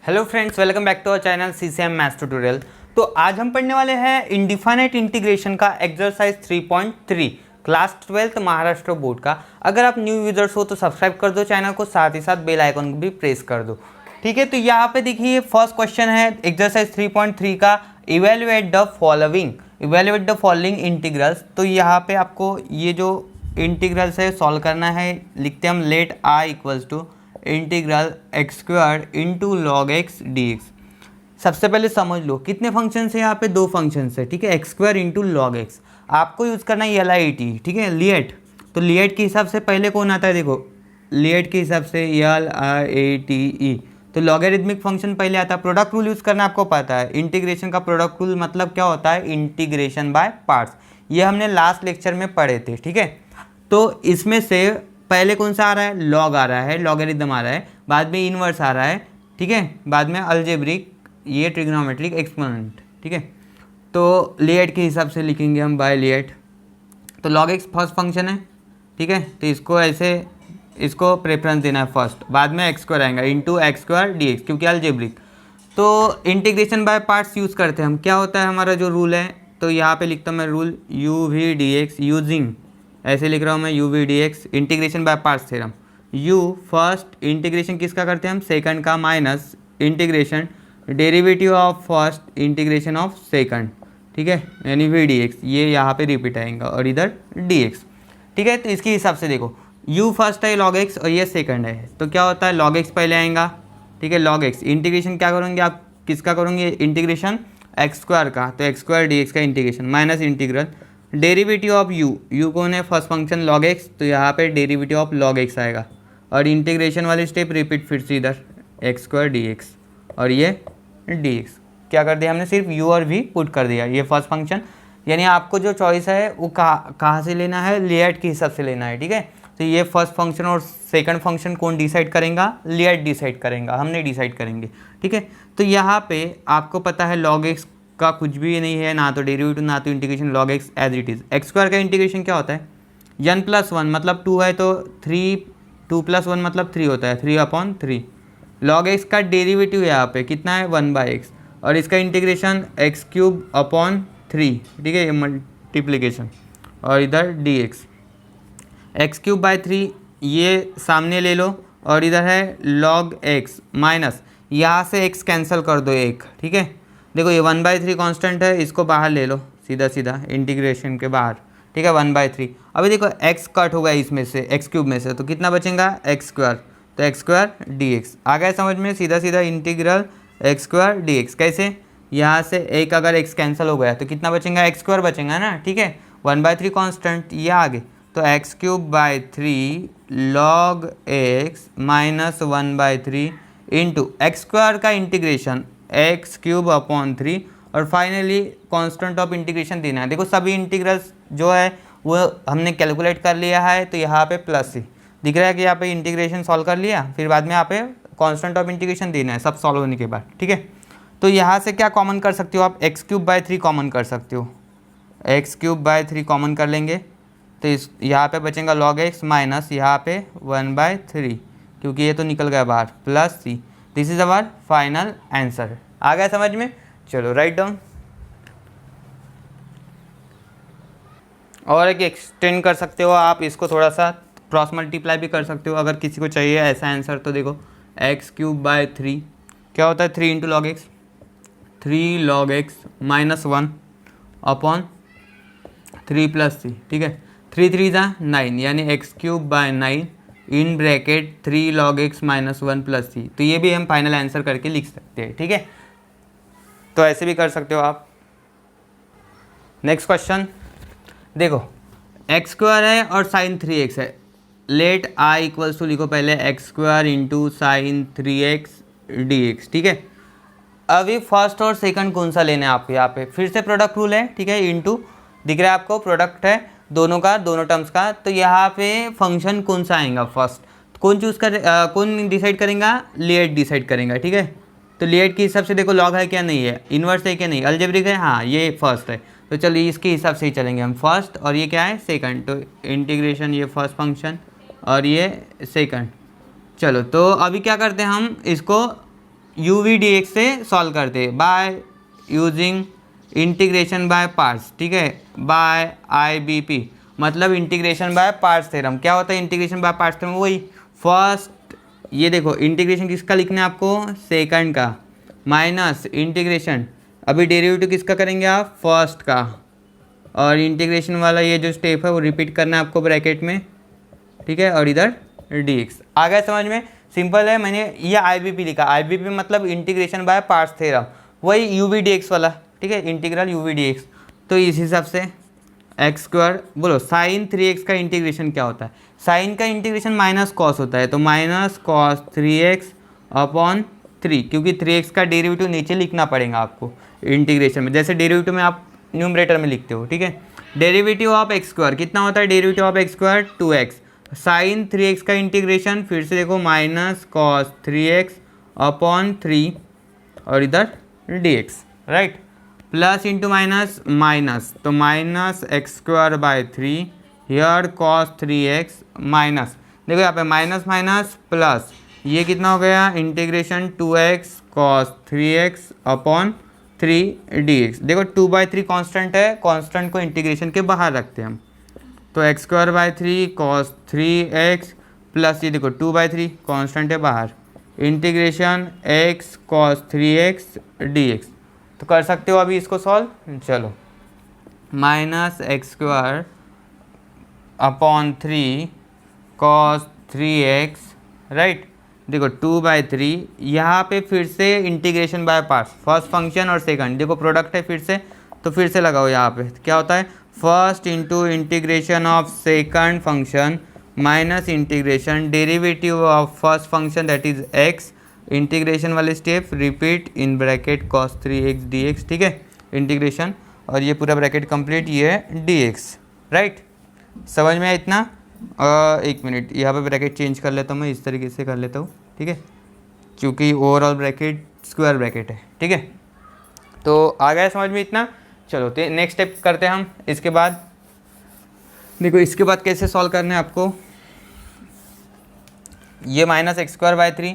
Hello friends, welcome back to our channel CCM maths tutorial. तो आज हम पढ़ने वाले हैं इनडिफाइनाइट इंटीग्रेशन का exercise 3.3 class 12th Maharashtra board का। अगर आप न्यू यूजर्स हो तो सब्सक्राइब कर दो चैनल को, साथ ही साथ बेल आइकन को भी प्रेस कर दो। ठीक है, तो यहाँ पे देखिए फर्स्ट क्वेश्चन है एक्सरसाइज 3.3 का, इवेल्युएट द फॉलोइंग इंटीग्रल्स। तो यहाँ पे आपको ये जो इंटीग्रल्स है सॉल्व करना है। लिखते हैं हम let I equals to integral x square into log x d x. सबसे पहले समझ लो कितने फंक्शन है यहाँ पे, दो फंक्शन है। ठीक है, x square into log x. आपको यूज़ करना है LIT, ठीक है, लिएट। तो लिएट के हिसाब से पहले कौन आता है, देखो लिएट के हिसाब से LIATE। तो लॉगरिथमिक फंक्शन पहले आता है। प्रोडक्ट रूल यूज़ करना आपको पता है। इंटीग्रेशन का प्रोडक्ट रूल मतलब क्या होता है, इंटीग्रेशन बाय पार्ट्स। ये हमने लास्ट लेक्चर में पढ़े थे। ठीक है, तो इसमें से पहले कौन सा आ रहा है, लॉग आ रहा है, लॉगरिथम आ रहा है, बाद में इनवर्स आ रहा है, ठीक है, बाद में अलजेब्रिक, ये ट्रिग्नोमेट्रिक एक्सपोनेंट। ठीक है, तो लिएट के हिसाब से लिखेंगे हम बाय लिएट। तो लॉग एक्स फर्स्ट फंक्शन है, ठीक है, तो इसको ऐसे इसको प्रेफरेंस देना है फर्स्ट, बाद में एक्स स्क्वायर आएगा into x square D x, क्योंकि अलजेब्रिक। तो इंटीग्रेशन बाय पार्ट्स यूज़ करते हैं हम। क्या होता है हमारा जो रूल है, तो यहाँ पे लिखता हूँ मैं रूल UVDX यूजिंग, ऐसे लिख रहा हूँ मैं UVDX integration by parts theorem. U first integration किसका करते हैं हम, सेकंड का, minus integration derivative of first integration of second. ठीक है, यानी VDX, ये यहाँ पे रिपीट आएगा और इधर DX। ठीक है, तो इसके हिसाब से देखो U फर्स्ट है log x और ये सेकंड है, तो क्या होता है log x पहले आएगा। ठीक है, log x इंटीग्रेशन क्या करोगे आप, किसका करोगे इंटीग्रेशन, एक्स स्क्वायर का, तो एक्स स्क्वायर डी एक्स का integration minus integral derivative of u कौन है, फर्स्ट फंक्शन log x, तो यहाँ पे डेरिवेटिव ऑफ log x आएगा और इंटीग्रेशन वाली स्टेप रिपीट फिर से इधर एक्स स्क्वायर डी एक्स और ये डी एक्स। क्या कर दिया हमने, सिर्फ u और v पुट कर दिया। ये फर्स्ट फंक्शन, यानी आपको जो चॉइस है वो कहाँ से लेना है, लिएट के हिसाब से लेना है। ठीक है, तो ये फर्स्ट फंक्शन और सेकंड फंक्शन कौन डिसाइड करेगा, लिएट डिसाइड करेगा, हमने डिसाइड करेंगे। ठीक है, तो यहाँ पे आपको पता है log x का कुछ भी नहीं है, ना तो डेरिवेटिव ना तो integration, log x as it is. X square का इंटीग्रेशन क्या होता है, n+1 मतलब 2 है तो 3, 2+1 मतलब 3 होता है, 3/3। log x का डेरिवेटिव यहाँ पे कितना है, 1/x, और इसका इंटीग्रेशन x³/3। ठीक है, ये मल्टीप्लीकेशन, और इधर dx x³/3, ये सामने ले लो, और इधर है log x माइनस, यहाँ से x कैंसिल कर दो एक। ठीक है, देखो ये 1/3 कांस्टेंट है, इसको बाहर ले लो सीधा सीधा इंटीग्रेशन के बाहर। ठीक है, 1/3। अभी देखो x कट होगा इसमें से, x³ में से, तो कितना बचेगा, एक्स स्क्वायर, तो एक्स स्क्वायर डी एक्स। आ गया समझ में, सीधा सीधा integral x square D x. कैसे, यहाँ से एक अगर x कैंसिल हो गया तो कितना बचेगा, एक्स स्क्वायर बचेगा ना। ठीक है, 1/3 कांस्टेंट, ये आगे, तो x³/3 log x minus 1/3 into x square का इंटीग्रेशन x³/3, और फाइनली कांस्टेंट ऑफ इंटीग्रेशन देना है। देखो सभी इंटीग्रल्स जो है वो हमने कैलकुलेट कर लिया है, तो यहाँ पे प्लस ही दिख रहा है कि यहाँ पे इंटीग्रेशन सॉल्व कर लिया, फिर बाद में यहाँ पे कांस्टेंट ऑफ इंटीग्रेशन देना है सब सॉल्व होने के बाद। ठीक है, तो यहाँ से क्या कॉमन कर सकते हो आप, x³/3 कॉमन कर सकते हो, x³/3 कॉमन कर लेंगे, तो इस यहाँ पे बचेगा log x माइनस यहाँ पे 1/3, क्योंकि ये तो निकल गया बाहर, plus c। This is our final answer. आ गया समझ में, चलो राइट डाउन। और एक एक्सटेंड कर सकते हो आप इसको, थोड़ा सा क्रॉस मल्टीप्लाई भी कर सकते हो अगर किसी को चाहिए ऐसा आंसर। तो देखो x³/3 क्या होता है, 3 × log x, 3 log x minus 1/3 + c। ठीक है, 3 3 × 9, यानी x³/9 in bracket 3 log x minus 1 + c। तो ये भी हम फाइनल आंसर करके लिख सकते हैं। ठीक है, तो ऐसे भी कर सकते हो आप। नेक्स्ट क्वेश्चन देखो, एक्स स्क्वायर है और sin 3x है। लेट i इक्वल्स टू लिखो पहले x² into sin 3x dx। ठीक है, अभी फर्स्ट और सेकंड कौन सा लेना है आप, यहाँ पे फिर से प्रोडक्ट रूल है। ठीक है, इंटू दिख रहा है आपको, प्रोडक्ट है दोनों का, दोनों टर्म्स का, तो यहाँ पे फंक्शन कौन सा आएगा फर्स्ट, कौन चूज़ कर कौन डिसाइड करेगा, लिएट डिसाइड करेगा। ठीक है, तो लिएट के हिसाब से देखो लॉग है क्या नहीं है, इन्वर्स है क्या नहीं, अलजेब्रिक है, हाँ ये फर्स्ट है, तो चलिए इसके हिसाब से ही चलेंगे हम, फर्स्ट और ये क्या है सेकंड, तो इंटीग्रेशन ये फर्स्ट फंक्शन और ये सेकंड। चलो तो अभी क्या करते हैं हम, इसको यू वी डी एक्स से सॉल्व करते हैं by using integration by parts, ठीक है, बाय आई बी पी, मतलब इंटीग्रेशन बाय पार्ट्स थ्योरम। क्या होता है इंटीग्रेशन बाय पार्ट्स थ्योरम? वही फर्स्ट, ये देखो इंटीग्रेशन किसका लिखना है आपको, सेकंड का, माइनस इंटीग्रेशन, अभी डेरिवेटिव किसका करेंगे आप, फर्स्ट का, और इंटीग्रेशन वाला ये जो स्टेप है वो रिपीट करना है आपको ब्रैकेट में, ठीक है, और इधर dx। आ गया समझ में? सिंपल है। मैंने ये IBP लिखा, IBP मतलब इंटीग्रेशन बाय पार्ट्स थ्योरम, वही यू वी डी एक्स वाला, ठीक है, integral u v d x. तो इस हिसाब से एक्स स्क्वायर, बोलो साइन 3x का इंटीग्रेशन क्या होता है? साइन का इंटीग्रेशन माइनस कॉस होता है, तो माइनस कॉस 3x अपॉन 3, क्योंकि 3x का डेरिवेटिव नीचे लिखना पड़ेगा आपको इंटीग्रेशन में, जैसे डेरिवेटिव में आप न्यूमरेटर में लिखते हो, ठीक है। डेरिवेटिव ऑफ एक्स स्क्वायर कितना होता है? Derivative of x square 2x। Sine 3x का इंटीग्रेशन फिर से देखो माइनस कॉस 3x अपॉन 3 और इधर dx, right, plus into minus minus, तो minus x square by 3 here cos 3x minus, देखो यहाँ पे माइनस माइनस प्लस, ये कितना हो गया integration 2x cos 3x upon 3 dx। देखो 2/3 कांस्टेंट है, कांस्टेंट को इंटीग्रेशन के बाहर रखते हैं हम, तो x square by 3 cos 3x plus ये देखो 2/3 कांस्टेंट है बाहर, integration x cos 3x dx। तो कर सकते हो अभी इसको सॉल्व। चलो, minus x square upon 3 cos 3x, right, देखो 2/3, यहाँ पे फिर से integration by parts, first function और सेकंड, देखो प्रोडक्ट है फिर से, तो फिर से लगाओ यहाँ पे, क्या होता है first into integration of second function minus integration derivative of first function that is x, integration वाले step repeat in bracket cos 3x dx, ठीक है, इंटीग्रेशन, और ये पूरा ब्रैकेट कंप्लीट, ये है dx, राइट। समझ में आया इतना? एक मिनट, यहाँ पे ब्रैकेट चेंज कर लेता हूँ मैं, इस तरीके से कर लेता हूँ, ठीक है, क्योंकि ओवरऑल ब्रैकेट स्क्वायर ब्रैकेट है, ठीक है। तो आ गया समझ में इतना? चलो तो नेक्स्ट स्टेप करते हैं हम। इसके बाद देखो, इसके बाद कैसे सॉल्व करना है आपको, ये माइनस एक्स स्क्वायर बाय 3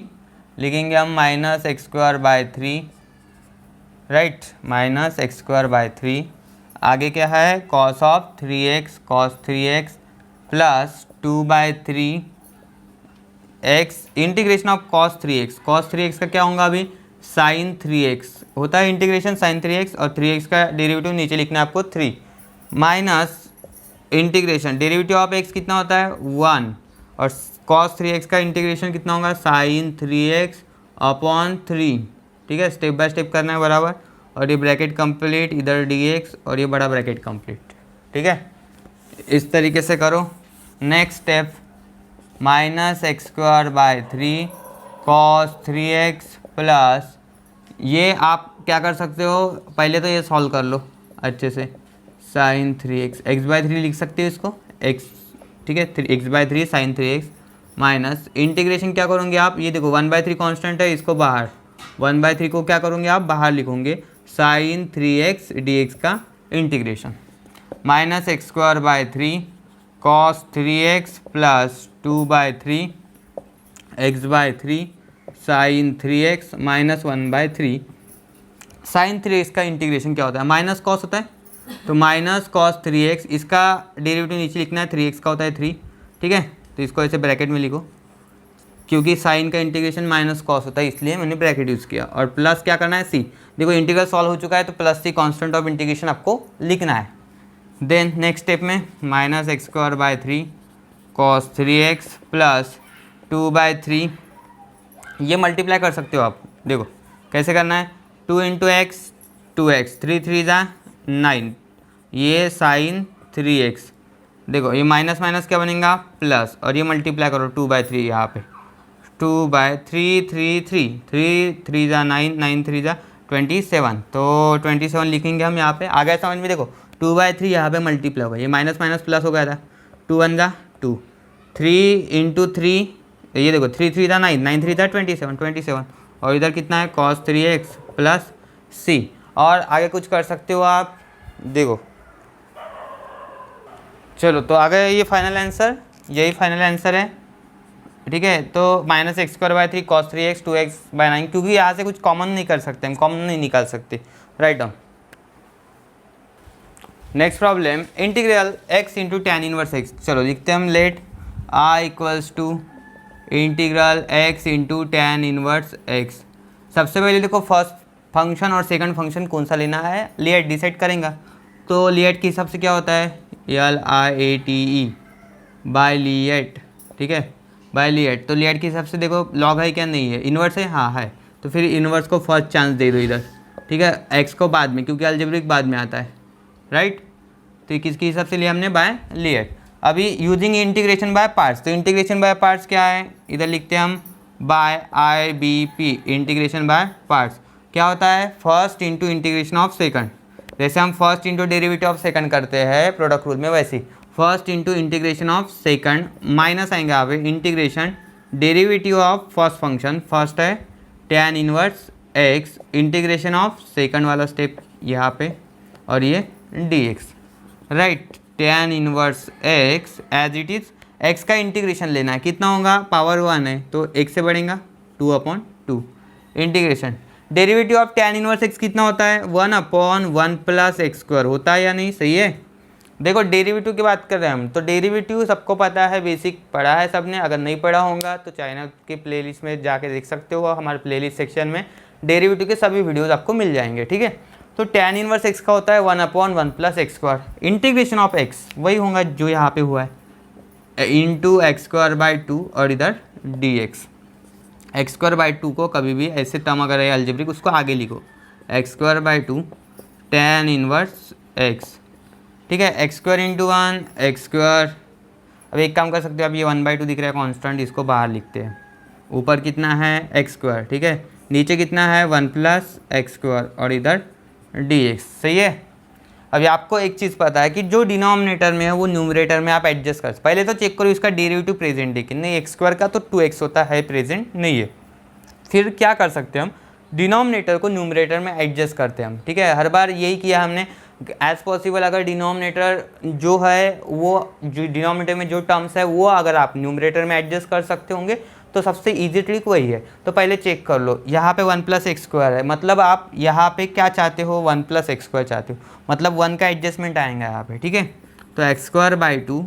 लिखेंगे हम, minus x square by 3, right, minus x square by 3, आगे क्या है cos of 3x cos 3x plus 2/3 x, integration of cos 3x, cos 3x का क्या होगा अभी, साइन 3x होता है इंटीग्रेशन साइन 3x, और 3x का डेरिवेटिव नीचे लिखना है आपको 3, minus integration derivative of x कितना होता है 1, और cos 3x का इंटीग्रेशन कितना होगा साइन 3x अपॉन 3, ठीक है, स्टेप बाय स्टेप करना है बराबर, और ये ब्रैकेट कंप्लीट, इधर dx और ये बड़ा ब्रैकेट कंप्लीट, ठीक है, इस तरीके से करो। Next step, minus x square by 3 cos 3x plus, ये आप क्या कर सकते हो, पहले तो ये सॉल्व कर लो अच्छे से, साइन 3x, x/3 लिख सकते हो इसको x, ठीक है, x/3 sine 3x minus integration क्या करोगे आप, ये देखो 1/3 कांस्टेंट है, इसको बाहर, 1/3 को क्या करोगे आप बाहर लिखोगे, साइन 3x dx का integration, minus x square by 3 cos 3x plus 2/3 x/3 sine 3x minus 1/3, sine 3x का इंटीग्रेशन क्या होता है, माइनस कॉस होता है, तो माइनस कॉस 3x, इसका डेरिवेटिव नीचे लिखना है, 3x का होता है 3, ठीक है, तो इसको ऐसे ब्रैकेट में लिखो, क्योंकि साइन का इंटीग्रेशन माइनस कॉस होता है इसलिए मैंने ब्रैकेट यूज़ किया, और प्लस क्या करना है c, देखो इंटीग्रल सॉल्व हो चुका है, तो plus c constant of integration आपको लिखना है। देन नेक्स्ट स्टेप में minus x square by 3 cos 3x plus 2/3, ये मल्टीप्लाई कर सकते हो आप, देखो कैसे करना है, 2 इंटू एक्स 2x, 3 3 जा 9, ये साइन 3x, देखो ये माइनस माइनस क्या बनेगा प्लस, और ये मल्टीप्लाई करो 2/3, यहाँ पे 2/3 3 3 3 3 जा 9 9 3 जा 27, तो 27 लिखेंगे हम यहाँ पे। आ गया समझ में? देखो 2/3 यहाँ पे मल्टीप्लाई होगा, ये माइनस माइनस प्लस हो गया था, 2 1 जा 2, 3 इंटू 3, ये देखो 3 3 जा 9 9 3 जा 27, और इधर कितना है cos 3x प्लस c, और आगे कुछ कर सकते हो आप, देखो चलो तो आ गया ये फाइनल आंसर, यही फाइनल आंसर है। ठीक है, तो minus x square by 3 cos 3x 2x/9, क्योंकि यहाँ से कुछ कॉमन नहीं कर सकते, हम कॉमन नहीं निकाल सकते। Right down. Next problem, integral x into tan inverse x। चलो लिखते हैं हम, let r equals to integral x into tan inverse x। सबसे पहले देखो फर्स्ट फंक्शन और सेकंड फंक्शन कौन सा लेना है, लिएट डिसाइड करेंगे। तो लिएट के हिसाब से क्या होता है, LIATE बाय लिएट, ठीक है, बाय लिएट। तो लिएट के हिसाब से देखो लॉग है क्या, नहीं है, इन्वर्स है, हाँ है, तो फिर इन्वर्स को फर्स्ट चांस दे दो इधर, ठीक है, एक्स को बाद में, क्योंकि अलजेब्रिक बाद में आता है। राइट, तो किसके हिसाब से लिया हमने, बाय लिएट। अभी यूजिंग इंटीग्रेशन बाय पार्ट्स, तो इंटीग्रेशन बाय पार्ट्स क्या है, इधर लिखते हैं हम by IBP, integration by parts. क्या होता है, first into integration of second. जैसे हम first into derivative of second करते हैं प्रोडक्ट रूल में, वैसे ही first into integration of second minus आएंगे यहाँ पे integration derivative of first function, first है tan inverse x, integration of second वाला स्टेप यहाँ पे, और ये dx। Right, tan inverse x as it is, x का इंटीग्रेशन लेना है, कितना होगा, पावर 1 है तो x से बढ़ेगा 2/2, integration derivative of tan inverse x कितना होता है, 1/1 प्लस एक्स स्क्वायर होता है या नहीं, सही है। देखो डेरिवेटिव की बात कर रहे हैं हम, तो डेरिवेटिव सबको पता है, बेसिक पढ़ा है सबने, अगर नहीं पढ़ा होगा तो चैनल के प्लेलिस्ट में जाके देख सकते हो, हमारे प्लेलिस्ट सेक्शन में डेरिवेटिव के सभी वीडियोस आपको मिल जाएंगे, ठीक है। तो टैन इनवर्स एक्स का होता है 1/1 plus x square, integration of x वही होगा जो यहाँ पे हुआ है, इंटू एक्स स्क्वायर बाई 2 और इधर dx। एक्स स्क्वायर बाई 2 को कभी भी ऐसे टर्म अगर है अलजेब्रिक, उसको आगे लिखो, x square by 2 tan inverse x, ठीक है, x square into 1 x square. अब एक काम कर सकते हो, अब ये 1/2 दिख रहा है कांस्टेंट, इसको बाहर लिखते हैं, ऊपर कितना है एक्स स्क्वायर, ठीक है, नीचे कितना है 1 प्लस एक्स स्क्वायर और इधर dx, सही है। अभी आपको एक चीज़ पता है कि जो डिनोमिनेटर में है वो न्यूमरेटर में आप एडजस्ट कर, पहले तो चेक करो इसका डेरिवेटिव प्रेजेंट है कि नहीं, एक्स स्क्वायर का तो 2x होता है, प्रेजेंट नहीं है। फिर क्या कर सकते हैं हम, डिनोमिनेटर को न्यूमरेटर में एडजस्ट करते हैं हम, ठीक है, हर बार यही किया हमने एज पॉसिबल। अगर डिनोमिनेटर जो है वो, जो डिनोमिनेटर में जो टर्म्स है वो अगर आप न्यूमरेटर में एडजस्ट कर सकते होंगे तो सबसे ईजी ट्रिक वही है। तो पहले चेक कर लो, यहाँ पे 1 प्लस एक्स स्क्वायर है, मतलब आप यहाँ पे क्या चाहते हो, 1 प्लस एक्स स्क्वायर चाहते हो, मतलब 1 का एडजस्टमेंट आएगा यहाँ पे, ठीक है। तो x square by 2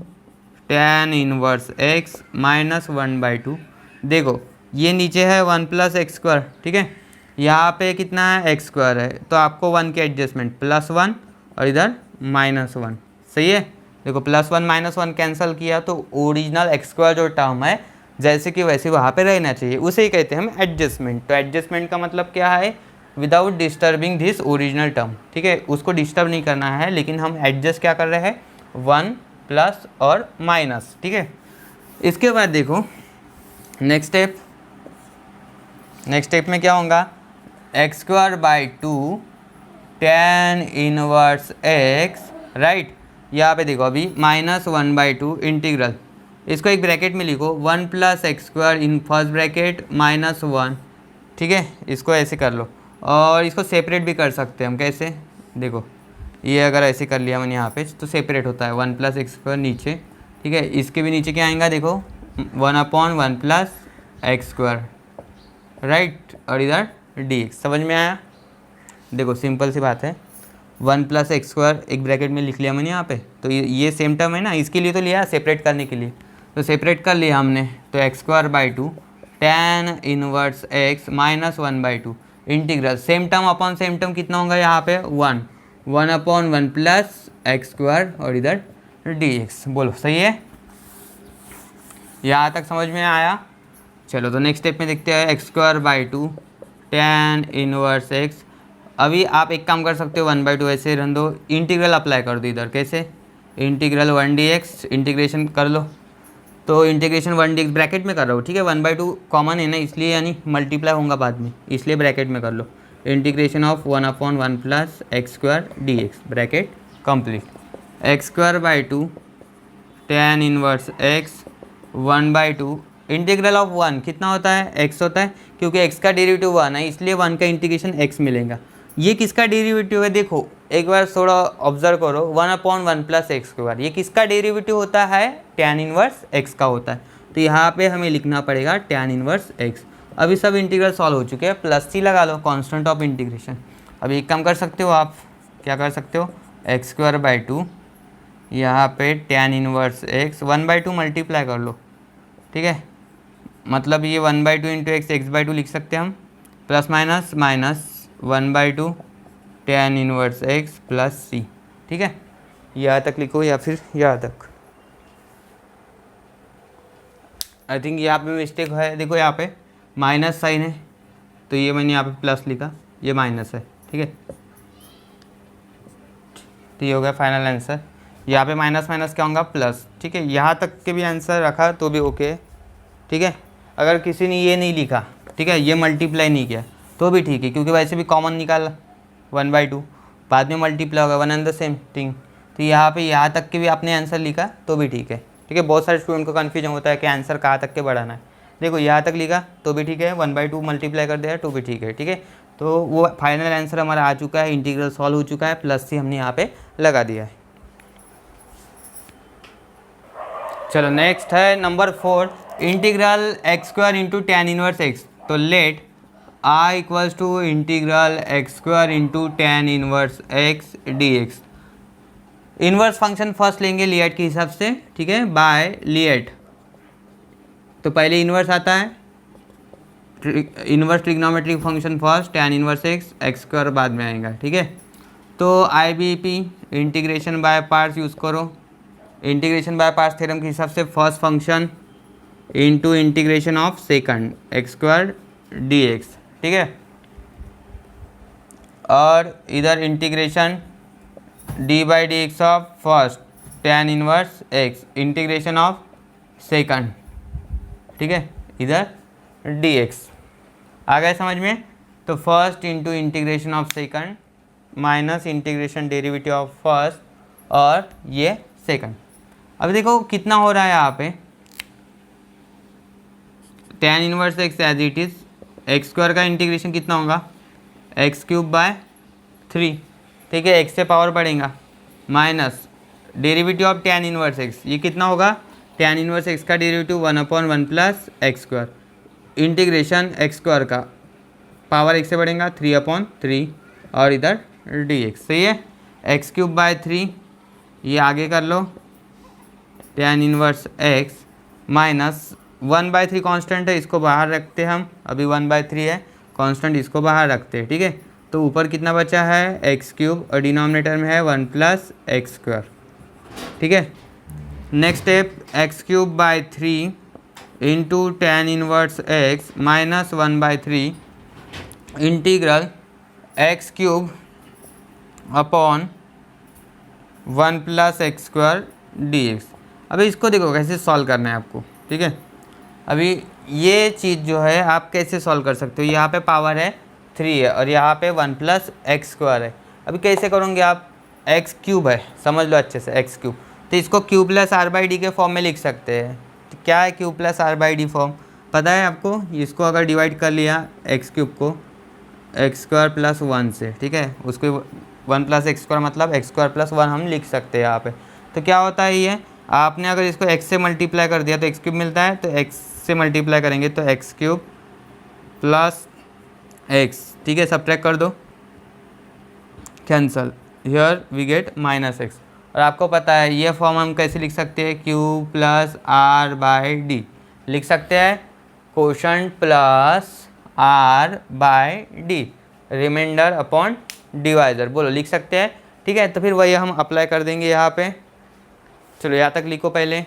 tan inverse x minus 1/2, देखो ये नीचे है 1 प्लस एक्स स्क्वायर, ठीक है, यहाँ पे कितना है एक्स स्क्वायर है, तो आपको 1 के एडजस्टमेंट +1 और इधर -1, सही है। देखो +1 -1 कैंसिल किया तो ओरिजिनल एक्स स्क्वायर जो टर्म है जैसे कि वैसे वहाँ पे रहना चाहिए, उसे ही कहते हैं हम एडजस्टमेंट। तो एडजस्टमेंट का मतलब क्या है, without disturbing this original term, ठीक है, उसको डिस्टर्ब नहीं करना है, लेकिन हम एडजस्ट क्या कर रहे हैं, 1 प्लस और माइनस, ठीक है। इसके बाद देखो नेक्स्ट स्टेप में क्या होगा, x square by 2 tan inverse x, right, यहाँ पे देखो अभी -1/2 इंटीग्रल, इसको एक ब्रैकेट में लिखो, 1 plus x square in first bracket -1, ठीक है, इसको ऐसे कर लो। और इसको सेपरेट भी कर सकते हैं हम, कैसे, देखो ये अगर ऐसे कर लिया मैंने यहाँ पे तो सेपरेट होता है 1 प्लस एक्स स्क्वायर नीचे, ठीक है, इसके भी नीचे क्या आएगा, देखो 1/1 प्लस एक्स स्क्वायर, राइट, और इधर dx। समझ में आया, देखो सिंपल सी बात है, 1 प्लस एक्स स्क्वायर एक ब्रैकेट में लिख लिया मैंने यहाँ पे, तो ये सेम टर्म है ना, इसके लिए तो लिया सेपरेट करने के लिए, तो सेपरेट कर लिया हमने, तो x square by 2 tan inverse x -1/2 integral, same term upon same term कितना होगा यहाँ पे 1/1 प्लस एक्स स्क्वायर और इधर dx। बोलो सही है, यहाँ तक समझ में आया। चलो तो नेक्स्ट स्टेप में देखते हैं, x square by 2 tan inverse x. अभी आप एक काम कर सकते हो, 1/2 ऐसे रन दो, इंटीग्रल अप्लाई कर दो इधर, कैसे, इंटीग्रल 1 dx, इंटीग्रेशन कर लो, तो इंटीग्रेशन 1 dx ब्रैकेट में कर रहा हूँ, ठीक है, 1/2 कॉमन है ना, इसलिए यानी मल्टीप्लाई होगा बाद में, इसलिए ब्रैकेट में कर लो, integration of 1/1 plus x square dx, bracket complete. X square by 2 tan inverse x 1/2 integral of 1 कितना होता है, x होता है, क्योंकि x का डेरिवेटिव 1 है इसलिए 1 का इंटीग्रेशन x मिलेगा। ये किसका डेरिवेटिव है, देखो एक बार थोड़ा ऑब्जर्व करो, 1/1 प्लस एक्स स्क्वायर, ये किसका डेरिवेटिव होता है, टैन इनवर्स x का होता है। तो यहाँ पे हमें लिखना पड़ेगा tan इनवर्स x। अभी सब इंटीग्रल सॉल्व हो चुके हैं, प्लस सी लगा लो, कांस्टेंट ऑफ इंटीग्रेशन। अभी एक काम कर सकते हो आप, क्या कर सकते हो, x²/2 यहाँ पे tan इनवर्स x 1/2 मल्टीप्लाई कर लो, ठीक है। मतलब ये 1/2 इंटू एक्स x/2 लिख सकते हैं हम, plus minus minus 1/2 tan inverse x plus C, ठीक है। यहाँ तक लिखो या फिर यहाँ तक। आई थिंक यहाँ पे मिस्टेक है, देखो यहाँ पे माइनस साइन है तो ये मैंने यहाँ पे प्लस लिखा, ये माइनस है, ठीक है। तो ये हो गया फाइनल आंसर। यहाँ पे माइनस माइनस क्या होगा, प्लस, ठीक है। यहाँ तक के भी आंसर रखा तो भी ओके, ठीक है। अगर किसी ने ये नहीं लिखा, ठीक है, ये मल्टीप्लाई नहीं किया तो भी ठीक है, क्योंकि वैसे भी कॉमन निकाला 1/2, बाद में मल्टीप्लाई होगा, one and the same thing. तो यहाँ पे यहाँ तक के भी आपने आंसर लिखा तो भी ठीक है, ठीक है। बहुत सारे स्टूडेंट को कन्फ्यूजन होता है कि आंसर कहाँ तक के बढ़ाना है। देखो यहाँ तक लिखा तो भी ठीक है, 1/2 मल्टीप्लाई कर दिया तो भी ठीक है, ठीक है। तो वो फाइनल आंसर हमारा आ चुका है, इंटीग्रल सॉल्व हो चुका है, प्लस सी हमने यहाँ पे लगा दिया है। चलो नेक्स्ट है number 4, integral x² into tan inverse x। तो let I equals to integral x² into tan inverse x dx। Inverse function first लेंगे लिएट के हिसाब से, ठीक है, बाय लिएट। तो पहले इनवर्स आता है, inverse trigonometric function first, tan inverse x² बाद में आएगा, ठीक है। तो IBP integration by parts use करो। इंटीग्रेशन बाय पार्ट्स थ्योरम के हिसाब से first function into integration of second x² dx, ठीक है। और इधर integration d/dx of first tan inverse x, integration of second, ठीक है, इधर dx। आ गए समझ में। तो first into integration of second minus integration derivative of first और ये सेकंड। अब देखो कितना हो रहा है यहाँ पे, tan inverse x as it is, x² का इंटीग्रेशन कितना होगा, x³/3, ठीक है, x से पावर बढ़ेगा, minus derivative of tan inverse x, ये कितना होगा, tan इनवर्स x का derivative 1/1 plus x², integration x² का पावर x से बढ़ेगा 3/3 और इधर dx, सही है। x³/3 ये आगे कर लो, tan inverse x minus 1/3 constant है, इसको बाहर रखते हैं हम, अभी 1/3 है कांस्टेंट, इसको बाहर रखते हैं, ठीक है। तो ऊपर कितना बचा है, x³ और डिनोमिनेटर में है 1 प्लस x², ठीक है। Next step, x³/3 into tan inverse x minus 1/3 integral x³ upon 1 plus x² dx। अभी इसको देखो कैसे सॉल्व करना है आपको, ठीक है। अभी ये चीज़ जो है आप कैसे सॉल्व कर सकते हो, यहाँ पे पावर है 3 है और यहाँ पे 1 प्लस x² है। अभी कैसे करोगे आप, x³ है, समझ लो अच्छे से, x³, तो इसको q प्लस r/d के फॉर्म में लिख सकते हैं। तो क्या है q प्लस r/d फॉर्म, पता है आपको। इसको अगर डिवाइड कर लिया x³ को x² प्लस 1 से, ठीक है, उसको 1 प्लस x² मतलब x² प्लस 1 हम लिख सकते हैं यहाँ पे। तो क्या होता है ये, आपने अगर इसको x से मल्टीप्लाई कर दिया तो x³ मिलता है, तो x से मल्टीप्लाई करेंगे तो x³ प्लस x, ठीक है, सब्ट्रैक्ट कर दो, cancel, here we get minus x। और आपको पता है ये फॉर्म हम कैसे लिख सकते हैं, q प्लस r/d लिख सकते हैं, quotient plus r/d, remainder upon divisor, बोलो लिख सकते हैं, ठीक है। तो फिर वही हम अप्लाई कर देंगे यहाँ पे। चलो यहाँ तक लिखो पहले,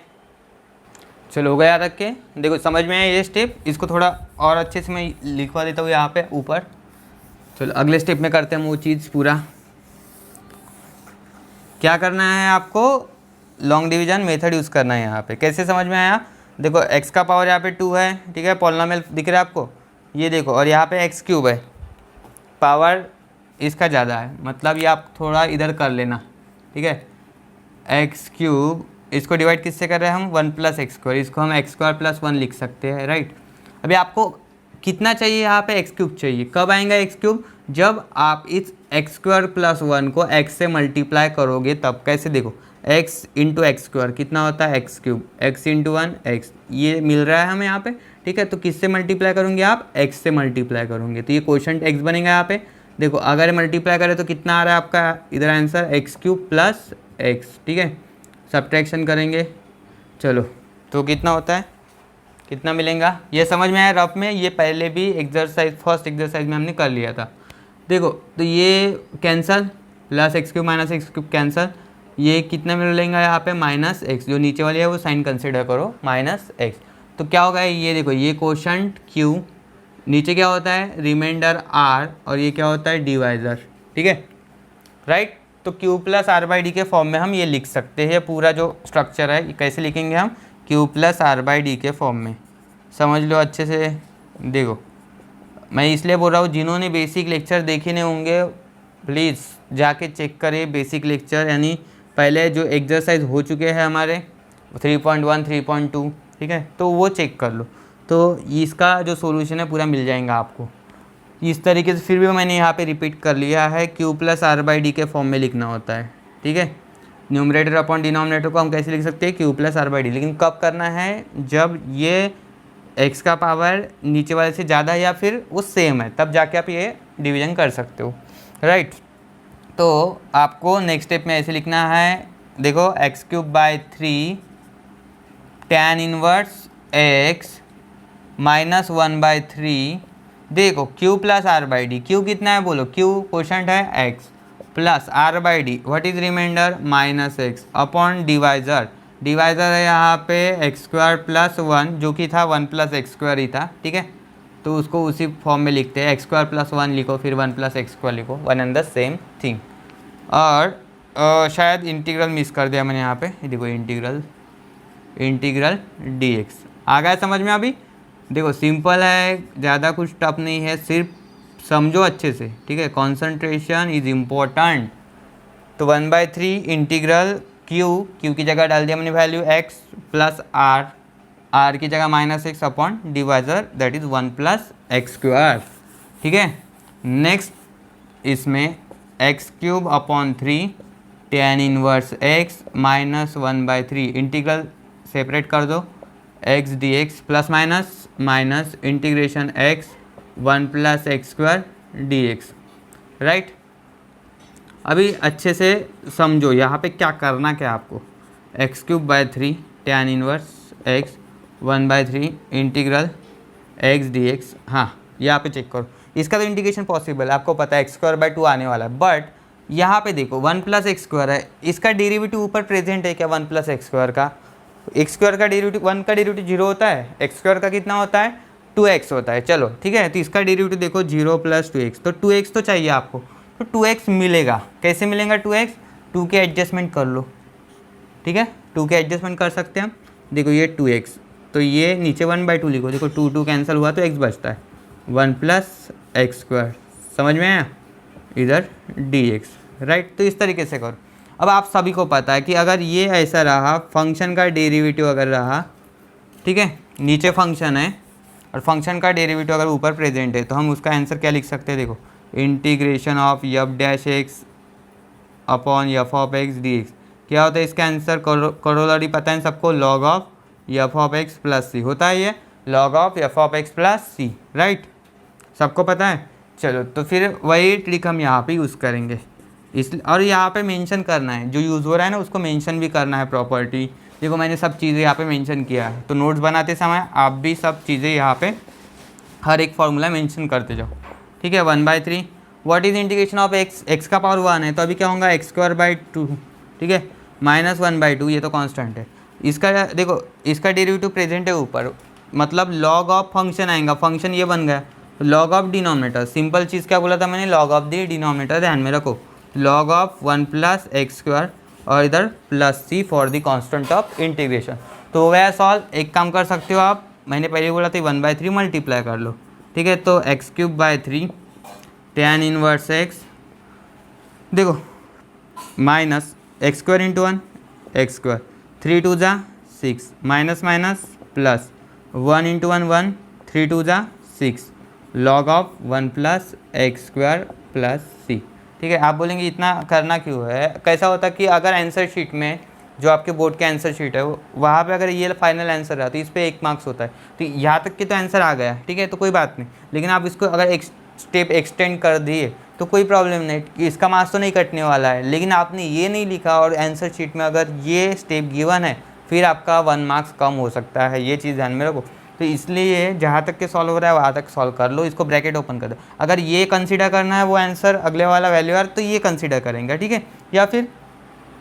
चलो हो गया यहाँ तक के, देखो समझ में आया ये स्टेप, इसको थोड़ा और अच्छे से मैं लिखवा देता हूँ यहाँ पे ऊपर। चलो अगले स्टेप में करते हैं वो चीज़ पूरा। क्या करना है आपको, लॉन्ग डिवीजन मेथड यूज़ करना है यहाँ पे। कैसे समझ में आया, देखो x का पावर यहाँ पे 2 है, ठीक है, पॉलिनोमियल दिख रहा है आपको, ये देखो, और यहाँ पे x³ है, पावर इसका ज़्यादा है, मतलब ये आप थोड़ा इधर कर लेना, ठीक है। x³, इसको डिवाइड किससे कर रहे हैं हम, 1 प्लस x², इसको हम x² प्लस 1 लिख सकते हैं, राइट। अभी आपको कितना चाहिए, यहाँ पे x³ चाहिए, कब आएगा x³, जब आप इस x² प्लस 1 को x से मल्टीप्लाई करोगे तब। कैसे, देखो एक्स इंटू एक्स स्क्वायर कितना होता है x cube, x into 1 x, ये मिल रहा है हमें यहाँ पे, ठीक है। तो किससे मल्टीप्लाई करूँगे आप, एक्स से मल्टीप्लाई करूँगे, तो ये क्वोशंट एक्स बनेगा यहाँ पे। देखो अगर मल्टीप्लाई करें तो कितना आ रहा है आपका इधर answer, x cube plus x, ठीक है। सब्ट्रैक्शन करेंगे, चलो तो कितना होता है, कितना मिलेगा, ये समझ में आया रफ में, ये पहले भी एक्सरसाइज फर्स्ट एक्सरसाइज में हमने कर लिया था। देखो तो ये cancel, plus x cube minus x cube cancel, ये कितना मिलेगा यहाँ पे माइनस एक्स, जो नीचे वाली है वो साइन कंसिडर करो माइनस एक्स। तो क्या होगा, ये देखो ये क्वोशंट क्यू, नीचे क्या होता है रिमाइंडर आर, और ये क्या होता है डिवाइजर, ठीक है राइट। तो q plus are by d के फॉर्म में हम ये लिख सकते हैं, पूरा जो स्ट्रक्चर है कैसे लिखेंगे हम, q plus are by d के फॉर्म में, समझ लो अच्छे से। देखो मैं इसलिए बोल रहा हूँ जिन्होंने बेसिक लेक्चर देखे नहीं होंगे प्लीज़ जाके चेक करें बेसिक लेक्चर, यानी पहले जो एक्सरसाइज हो चुके हैं हमारे 3.1 3.2, ठीक है, तो वो चेक कर लो, तो इसका जो सॉल्यूशन है पूरा मिल जाएगा आपको इस तरीके से। फिर भी मैंने यहाँ पे रिपीट कर लिया है, q plus are by d के फॉर्म में लिखना होता है, ठीक है। न्यूमरेटर अपॉन डिनोमिनेटर को हम कैसे लिख सकते हैं, q plus are by d, लेकिन कब करना है, जब ये एक्स का पावर नीचे वाले से ज़्यादा है या फिर वो सेम है, तब जाके आप ये डिवीजन कर सकते हो, राइट। तो आपको नेक्स्ट स्टेप में ऐसे लिखना है, देखो x cube by 3 tan inverse x minus 1/3, देखो q plus are by d, q कितना है बोलो, क्यू क्वोशंट है x, plus are by D what is remainder minus x, upon divisor, divisor है यहाँ पे एक्स स्क्वायर प्लस 1 जो कि था 1 प्लस एक्स स्क्वायर ही था, ठीक है। तो उसको उसी फॉर्म में लिखते हैं, एक्स स्क्वायर प्लस 1 लिखो फिर 1 प्लस एक्स स्क्वायर लिखो, one and the same thing. और शायद इंटीग्रल मिस कर दिया मैंने यहाँ पे, देखो इंटीग्रल डी एक्स आ गया समझ में अभी। देखो सिंपल है, ज़्यादा कुछ टफ नहीं है, सिर्फ समझो अच्छे से, ठीक है, कॉन्सेंट्रेशन इज इम्पोर्टेंट। तो 1/3 इंटीग्रल क्यू की जगह डाल दिया मैंने वैल्यू एक्स प्लस आर की जगह minus x upon divisor that is 1 plus x square, ठीक है। नेक्स्ट इसमें x cube upon 3 tan inverse x minus 1/3, integral separate कर दो, x d x plus minus integration x 1 plus x square D x, right. अभी अच्छे से समझो यहाँ पे क्या करना, क्या आपको x cube by 3 tan inverse x 1/3 integral x d x, हाँ यहाँ पे चेक करो, इसका तो इंटीग्रेशन पॉसिबल है, आपको पता है एक्स स्क्वायर बाई 2 आने वाला है, बट यहाँ पे देखो 1 प्लस एक्स स्क्वायर है, इसका डेरिवेटिव ऊपर प्रेजेंट है क्या 1 प्लस एक्स स्क्वायर का, एक्स स्क्वायर का डेरिवेटिव 1 का डेरिवेटिव 0 होता है, एक्स स्क्वायर का कितना होता है 2x होता है, चलो ठीक है। तो इसका डेरिवेटिव देखो 0 प्लस 2x, तो 2x तो चाहिए आपको, तो 2x मिलेगा, कैसे मिलेगा 2x, 2 के एडजस्टमेंट कर लो, ठीक है, 2 के एडजस्टमेंट कर सकते हैं हम। देखो ये 2x, तो ये नीचे 1/2 लिखो, देखो 2 कैंसिल हुआ तो x बचता है 1 प्लस एक्स स्क्वायर, समझ में आया, इधर dx, राइट। तो इस तरीके से करो। अब आप सभी को पता है कि अगर ये ऐसा रहा, फंक्शन का डेरिवेटिव अगर रहा, ठीक है, नीचे फंक्शन है और फंक्शन का डेरिवेटिव अगर ऊपर प्रेजेंट है, तो हम उसका आंसर क्या लिख सकते हैं, देखो integration of f dash x upon f of x d x, क्या होता है इसका आंसर, करोलरी पता है सबको, log of f of x plus C होता है, ये log of f of x plus C, right, सबको पता है। चलो तो फिर वही ट्रिक हम यहाँ पे यूज़ करेंगे, इस और यहाँ पे मेंशन करना है, जो यूज़ हो रहा है ना उसको मेंशन भी करना है प्रॉपर्टी। देखो मैंने सब चीज़ें यहाँ पे मेंशन किया है, तो नोट्स बनाते समय आप भी सब चीज़ें यहाँ पे हर एक फार्मूला मेंशन करते जाओ, ठीक है। 1/3 what is integration of x, x का पावर 1 है तो अभी क्या होगा एक्स स्क्वायर बाई 2, ठीक है, माइनस 1/2, ये तो कांस्टेंट है। इसका देखो इसका डेरिवेटिव प्रेजेंट है ऊपर, मतलब लॉग ऑफ फंक्शन आएगा, फंक्शन ये बन गया, लॉग ऑफ डिनोमिनेटर, सिंपल चीज़ क्या बोला था मैंने, लॉग ऑफ दी डिनोमिनेटर, ध्यान में रखो, log of 1 plus x square और इधर plus C for the constant of integration. तो वह सॉल्व एक काम कर सकते हो आप, मैंने पहले बोला था 1/3 मल्टीप्लाई कर लो, ठीक है। तो x cube by 3 tan inverse x, देखो minus x square into 1 x square, 3 2 जा 6, माइनस माइनस प्लस 1 इंटू 1 1, 3 2 जा 6, log of 1 plus x square plus C, ठीक है। आप बोलेंगे इतना करना क्यों है, कैसा होता कि अगर आंसर शीट में जो आपके बोर्ड के आंसर शीट है वहाँ पे अगर ये फाइनल आंसर है तो इस पर 1 मार्क्स होता है। तो यहाँ तक के तो आंसर आ गया, ठीक है, तो कोई बात नहीं। लेकिन आप इसको अगर एक स्टेप एक्सटेंड कर दिए तो कोई प्रॉब्लम नहीं, इसका मार्क्स तो नहीं कटने वाला है। लेकिन आपने ये नहीं लिखा और आंसर शीट में अगर ये स्टेप गिवन है फिर आपका 1 मार्क्स कम हो सकता है, ये चीज़ ध्यान में रखो। तो इसलिए जहाँ तक के सॉल्व हो रहा है वहाँ तक सॉल्व कर लो, इसको ब्रैकेट ओपन कर दो। अगर ये कंसीडर करना है वो आंसर अगले वाला वैल्यू है तो ये कंसीडर करेंगे, ठीक है, या फिर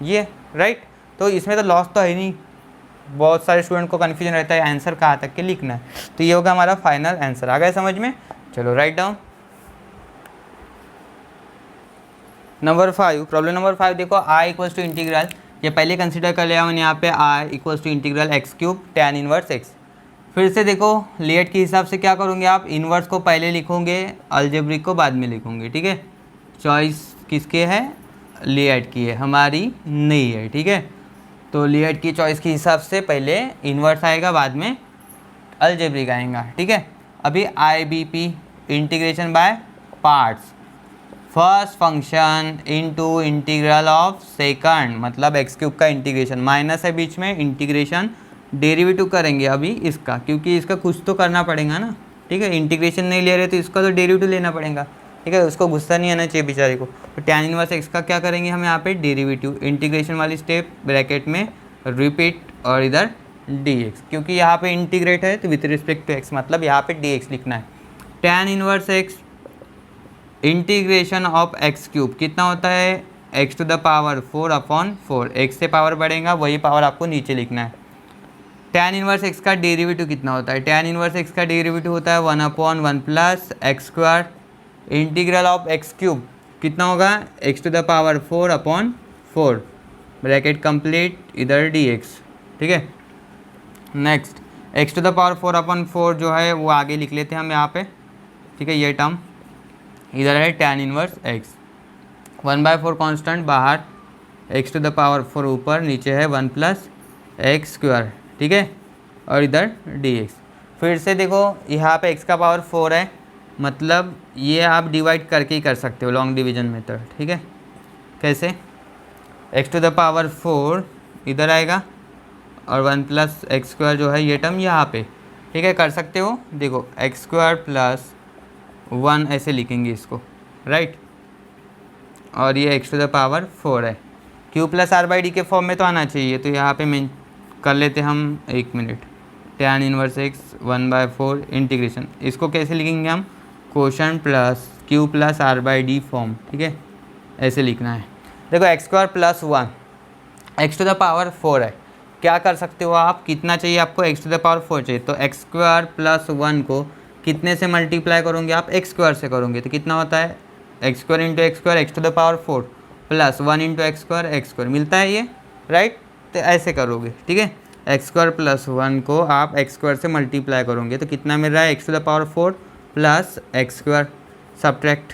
ये, राइट। तो इसमें तो लॉस तो है नहीं। बहुत सारे स्टूडेंट को कन्फ्यूजन रहता है आंसर कहाँ तक के लिखना है। तो ये होगा हमारा फाइनल आंसर। आ गया समझ में? चलो write down. Number 5, problem number 5 देखो, आई इक्वल्स टू इंटीग्रल, ये पहले कंसीडर कर लिया मैंने यहाँ पे, I equals to integral x cube tan inverse x. फिर से देखो लेट के हिसाब से क्या करोगे आप, इन्वर्स को पहले लिखोगे, अलजेब्रिक को बाद में लिखोगे, ठीक है। चॉइस किसके है? लेट की है, हमारी नहीं है, ठीक है। तो लेट की चॉइस के हिसाब से पहले इन्वर्स आएगा बाद में अलजेब्रिक आएगा, ठीक है। अभी I B P integration by parts, first function into integral of second, मतलब एक्स क्यूब का इंटीग्रेशन, माइनस है बीच में, इंटीग्रेशन डेरिवेटिव करेंगे अभी इसका, क्योंकि इसका कुछ तो करना पड़ेगा ना, ठीक है। इंटीग्रेशन नहीं ले रहे तो इसका तो डेरिवेटिव लेना पड़ेगा, ठीक है। उसको गुस्सा नहीं आना चाहिए बेचारे को। तो tan इनवर्स एक्स का क्या करेंगे हम यहाँ पे, डेरिवेटिव, इंटीग्रेशन वाली स्टेप ब्रैकेट में रिपीट और इधर dx, क्योंकि यहाँ पे इंटीग्रेट है तो विथ रिस्पेक्ट टू x, मतलब यहाँ पे dx लिखना है। tan inverse x integration of x cube कितना होता है, x to the power 4/4, x से पावर बढ़ेगा वही पावर आपको नीचे लिखना है। tan इनवर्स x का डेरिवेटिव कितना होता है, tan इनवर्स x का डेरिवेटिव होता है 1/1 plus x square, integral of x cube कितना होगा, x to the power 4/4, bracket complete, इधर dx, ठीक है। Next x to the power 4/4 जो है वो आगे लिख लेते हैं हम यहाँ पे, ठीक है। ये टर्म इधर है tan इनवर्स x, 1/4 कांस्टेंट बाहर, x टू द पावर 4 ऊपर, नीचे है 1 प्लस एक्स स्क्वायर, ठीक है, और इधर dx। फिर से देखो यहाँ पे x का पावर 4 है, मतलब ये आप डिवाइड करके ही कर सकते हो, लॉन्ग डिवीजन मेथड, ठीक है। कैसे, x टू द पावर 4 इधर आएगा और 1 प्लस एक्स स्क्वायर जो है ये टर्म यहाँ पे, ठीक है, कर सकते हो। देखो एक्स स्क्वायर प्लस 1 ऐसे लिखेंगे इसको, राइट, और ये x टू द पावर 4 है, q plus are by d के फॉर्म में तो आना चाहिए। तो यहाँ पे मैं कर लेते हम, 1 minute, tan inverse x 1/4 integration, इसको कैसे लिखेंगे हम, quotient plus q plus are by d form, ठीक है, ऐसे लिखना है। देखो x square plus 1 x to the power 4 है, क्या कर सकते हो आप, कितना चाहिए आपको, एक्स टू द पावर 4 चाहिए, तो एक्स स्क्वायर प्लस 1 को कितने से मल्टीप्लाई करोगे आप, एक्स स्क्वायर से करोगे, तो कितना होता है, x square into x square, x to the power 4 plus 1 into x square मिलता है ये, राइट। तो ऐसे करोगे, ठीक है। एक्स स्क्वायर प्लस 1 को आप एक्स स्क्वायर से मल्टीप्लाई करोगे तो कितना मिल रहा है, x to the power 4 plus x square, subtract,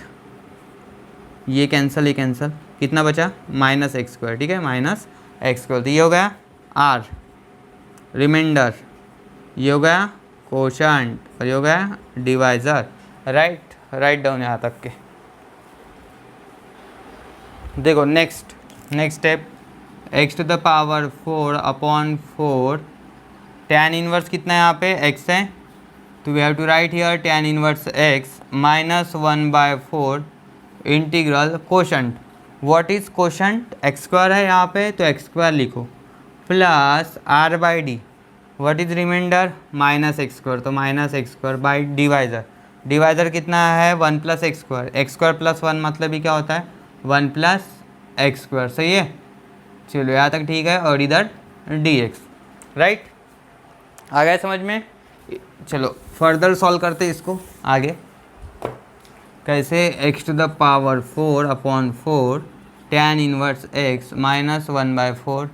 ये कैंसिल, ये कैंसिल, कितना बचा, माइनस एक्स स्क्वायर, ठीक है, माइनस एक्स स्क्वायर। तो ये हो गया आर रिमाइंडर, ये हो गया कोशंट और ये हो गया डिवाइज़र, राइट। राइट डाउन यहाँ तक के। देखो next step, x to the power 4/4, tan inverse कितना है यहाँ पे, x है, तो we have to write here tan inverse x minus 1/4 integral quotient, what is quotient, x square है यहाँ पे तो एक्स स्क्वायर लिखो, plus are by D, what is remainder, minus x square, तो minus x square by divisor, divisor कितना है 1 plus x square plus 1 मतलब ही क्या होता है 1 प्लस एक्स स्क्वायर, सही है। चलो यहाँ तक ठीक है, और इधर dx, राइट, आ गया समझ में। चलो फर्दर सॉल्व करते इसको आगे, कैसे, x to the power 4/4 tan inverse x minus 1/4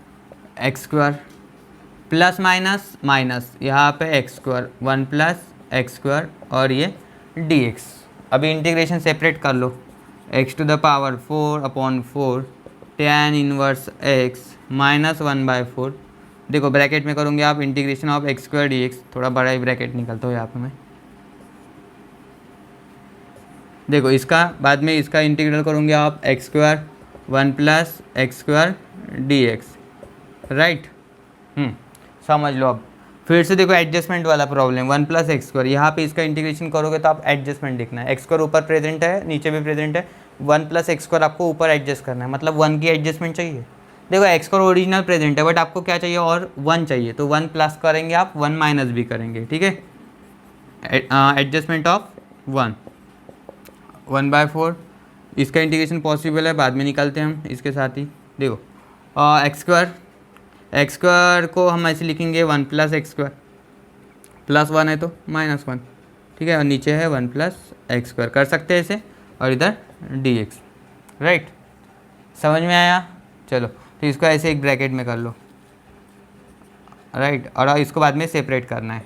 x square, plus minus minus, यहाँ पे x square 1 plus x square और ये dx। अभी इंटीग्रेशन सेपरेट कर लो, x to the power 4/4 tan inverse x minus 1/4, देखो ब्रैकेट में करूँगे आप integration of x square dx, थोड़ा बड़ा ही ब्रैकेट निकलता हो यहाँ पे मैं, देखो इसका बाद में इसका इंटीग्रल करूँगे आप x square 1 plus x square dx, right. समझ लो। अब फिर से देखो एडजस्टमेंट वाला प्रॉब्लम, 1 प्लस एक्स स्क्वायर, यहाँ पे इसका इंटीग्रेशन करोगे तो आप एडजस्टमेंट देखना है, एक्स स्क्वायर ऊपर प्रेजेंट है नीचे भी प्रेजेंट है, 1 प्लस एक्स स्क्वायर आपको ऊपर एडजस्ट करना है, मतलब 1 की एडजस्टमेंट चाहिए। देखो एक्स स्क्वायर ओरिजिनल प्रेजेंट है बट आपको क्या चाहिए और 1 चाहिए, तो 1 प्लस करेंगे आप, 1 माइनस भी करेंगे, ठीक है। एडजस्टमेंट ऑफ 1/4, इसका इंटीग्रेशन पॉसिबल है, बाद में निकालते हैं हम इसके साथ ही। देखो एक्स स्क्वायर को हम ऐसे लिखेंगे 1 प्लस एक्स स्क्वायर, प्लस 1 है तो -1, ठीक है, और नीचे है 1 प्लस एक्स स्क्वायर, कर सकते हैं इसे, और इधर dx, राइट। समझ में आया? चलो तो इसको ऐसे एक ब्रैकेट में कर लो, राइट, और इसको बाद में सेपरेट करना है।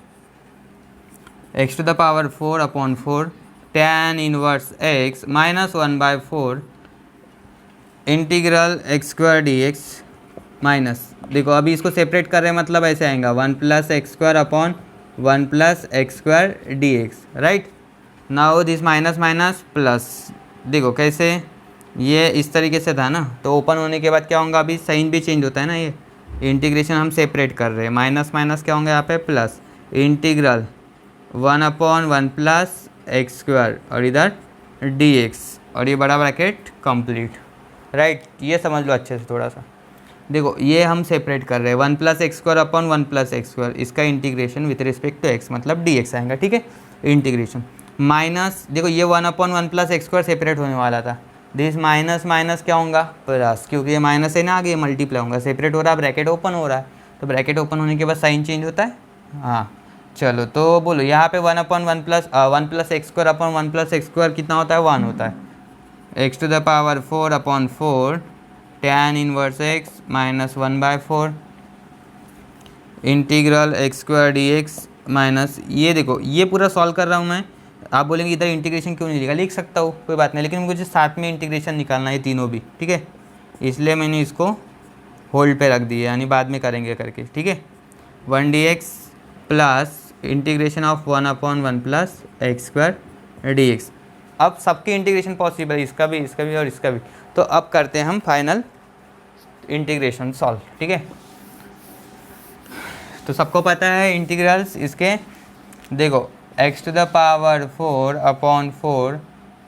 x⁴/4 tan inverse x -1/4 integral x square dx minus, देखो अभी इसको सेपरेट कर रहे हैं मतलब ऐसे आएगा 1 plus x square upon 1 plus x square dx, right. Now this minus minus plus, देखो कैसे, ये इस तरीके से था ना, तो ओपन होने के बाद क्या होगा, अभी साइन भी चेंज होता है ना, ये इंटीग्रेशन हम सेपरेट कर रहे हैं, माइनस माइनस क्या होंगे यहाँ पे plus, integral 1/1 plus x square और इधर dx, और ये बड़ा ब्रैकेट कंप्लीट, राइट। ये समझ लो अच्छे से थोड़ा सा। देखो ये हम सेपरेट कर रहे हैं 1 plus x square upon 1 plus x square, इसका integration with respect to x मतलब dx आएगा, ठीक है, इंटीग्रेशन माइनस, देखो ये 1/1 प्लस एक्स स्क्वायर सेपरेट होने वाला था, दिस माइनस माइनस क्या होगा प्लस, क्योंकि ये माइनस है ना, आगे मल्टीप्लाई होगा, सेपरेट हो रहा है, ब्रैकेट ओपन हो रहा है, तो ब्रैकेट ओपन होने के बाद साइन चेंज होता है। हाँ चलो तो बोलो यहाँ पे 1/1 plus x square upon 1 plus x square कितना होता है, 1 होता है, x⁴/4 tan inverse x -1/4 integral x square dx minus, ये देखो ये पूरा सॉल्व कर रहा हूँ मैं, आप बोलेंगे इधर इंटीग्रेशन क्यों नहीं लिखा, लिख सकता हूँ कोई बात नहीं, लेकिन मुझे साथ में इंटीग्रेशन निकालना है तीनों भी, ठीक है, इसलिए मैंने इसको होल्ड पे रख दिया, यानी बाद में करेंगे करके, ठीक है। 1 dx plus integration of 1/1 plus x square dx, अब सबके इंटीग्रेशन पॉसिबल है, इसका भी और इसका भी, तो अब करते हैं हम फाइनल इंटीग्रेशन सॉल्व, ठीक है। तो सबको पता है इंटीग्रल्स इसके, देखो x⁴/4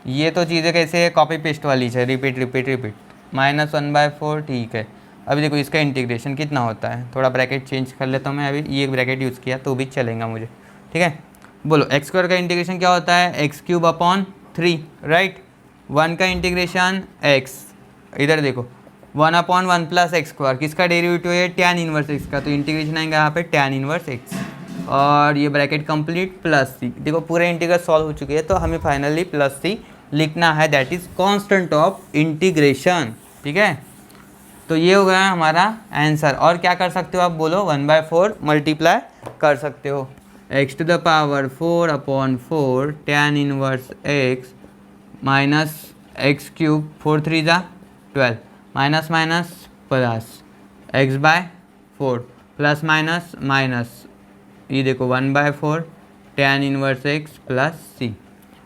ये तो चीज़ें कैसे है, कॉपी पेस्ट वाली है, रिपीट -1/4, ठीक है। अभी देखो इसका इंटीग्रेशन कितना होता है, थोड़ा ब्रैकेट चेंज कर लेता हूँ मैं, अभी ये ब्रैकेट यूज़ किया तो भी चलेगा मुझे, ठीक है। बोलो एक्स स्क्वायर का इंटीग्रेशन क्या होता है, x³ राइट, 1 का इंटीग्रेशन x, इधर देखो 1/1 प्लस एक्स स्क्वायर, किसका डेरिवेटिव है, tan इनवर्स x का, तो इंटीग्रेशन आएगा यहाँ पे tan इनवर्स x, और ये ब्रैकेट कंप्लीट प्लस c, देखो पूरे इंटीग्रल सॉल्व हो चुके हैं, तो हमें फाइनली प्लस c लिखना है, that is constant of integration, ठीक है। तो ये हो गया हमारा आंसर, और क्या कर सकते हो आप बोलो, 1/4 मल्टीप्लाई कर सकते हो, x⁴/4 tan inverse x minus x³ 4 3 12 minus minus plus x/4 plus minus minus, ये देखो 1/4 tan inverse x plus c,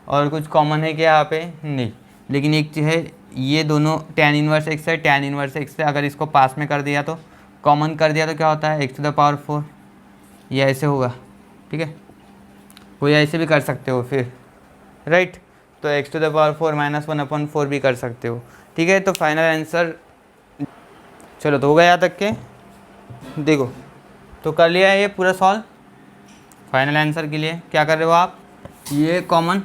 और कुछ कॉमन है क्या यहाँ पे, नहीं, लेकिन एक चीज़ है, ये दोनों tan इनवर्स x है, tan इनवर्स x से अगर इसको पास में कर दिया तो कॉमन कर दिया तो क्या होता है x⁴, ये ऐसे होगा, ठीक है, कोई ऐसे भी कर सकते हो फिर, राइट, तो x⁴ -1/4 भी कर सकते हो, ठीक है। तो फाइनल आंसर चलो तो हो गया यहाँ तक के, देखो तो कर लिया है ये पूरा सॉल्व। फाइनल आंसर के लिए क्या कर रहे हो आप, ये कॉमन,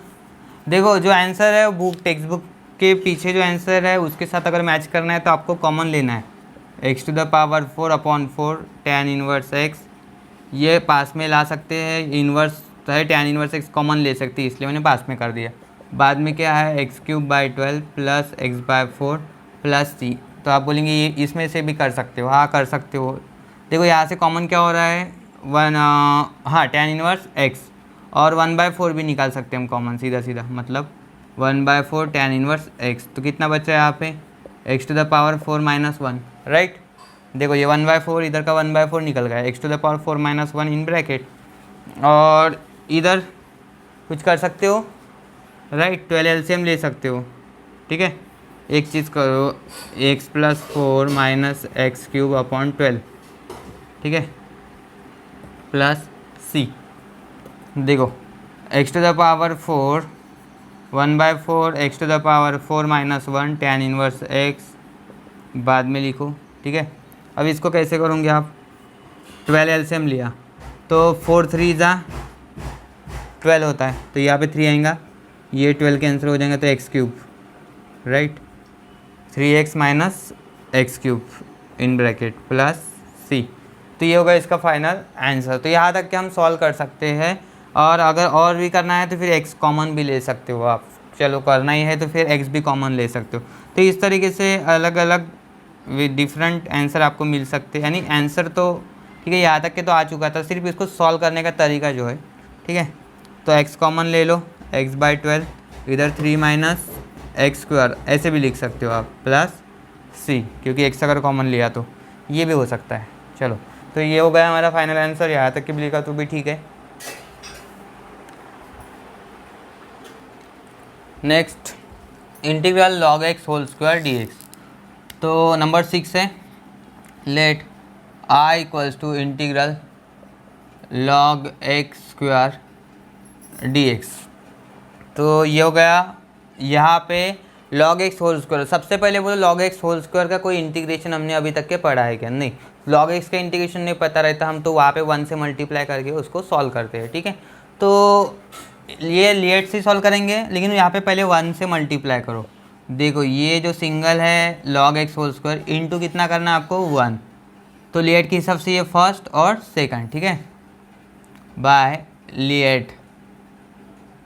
देखो जो आंसर है बुक टेक्स्ट बुक के पीछे जो आंसर है उसके साथ अगर मैच करना है तो आपको कॉमन लेना है, x⁴/4 tan इनवर्स x, ये पास में ला सकते हैं, इन्वर्स है tan इनवर्स x कॉमन ले सकते हैं, इसलिए मैंने पास में कर दिया। बाद में क्या है x³ plus x/4 plus c, तो आप बोलेंगे ये इसमें से भी कर सकते हो, हाँ कर सकते हो। देखो यहाँ से कॉमन क्या हो रहा है, हाँ tan इनवर्स x, और 1/4 भी निकाल सकते हैं हम कॉमन, सीधा सीधा मतलब 1/4 tan इनवर्स x, तो कितना बच रहा है यहाँ पे x⁴ -1, राइट, देखो ये 1/4 इधर का 1/4 निकल गया, x⁴ -1 इन ब्रैकेट, और इधर कुछ कर सकते हो, राइट, 12 एलसीएम ले सकते हो, ठीक है। एक चीज़ करो, x + 4 - x³ 12, ठीक है, प्लस सी। देखो x to the power 4 1/4 x to the power 4 - 1 tan inverse x बाद में लिखो। ठीक है, अब इसको कैसे करोगे आप, 12 एलसीएम लिया तो 4 3 ज़ा 12 होता है, तो यहाँ पे 3 आएगा, ये 12 कैंसिल हो जाएगा तो x cube, right, 3x - x cube in bracket plus C. तो ये होगा इसका फाइनल आंसर। तो यहाँ तक कि हम सॉल्व कर सकते हैं, और अगर और भी करना है तो फिर x कॉमन भी ले सकते हो आप। चलो करना ही है तो फिर x भी कॉमन ले सकते हो। तो इस तरीके से अलग अलग डिफरेंट आंसर आपको मिल सकते हैं, यानी आंसर तो ठीक है यहाँ तक के तो आ चुका था, सिर्फ इसको सॉल्व करने का तरीका जो है, ठीक है। तो x कॉमन ले लो, x/12 इधर 3 - एक्स स्क्वायर ऐसे भी लिख सकते हो आप, प्लस सी, क्योंकि x अगर कॉमन लिया तो ये भी हो सकता है। चलो तो ये हो गया हमारा फाइनल आंसर, यहाँ तक कि भी लिखा तो भी ठीक है। Next integral log x whole square dx। तो नंबर 6 है, let I equals to integral log x square dx। तो ये हो गया यहाँ पे log x होल स्क्वायर। सबसे पहले बोलो log x होल स्क्वायर का कोई इंटीग्रेशन हमने अभी तक के पढ़ा है क्या? नहीं, log x का इंटीग्रेशन नहीं पता रहता, हम तो वहाँ पे 1 से मल्टीप्लाई करके उसको सॉल्व करते हैं। ठीक है, तो ये लेट से सॉल्व करेंगे, लेकिन यहाँ पे पहले 1 से मल्टीप्लाई करो। देखो ये जो सिंगल है log x whole square into कितना करना है आपको 1, तो लेट के हिसाब से ये फर्स्ट और सेकंड, ठीक है, बाय लेट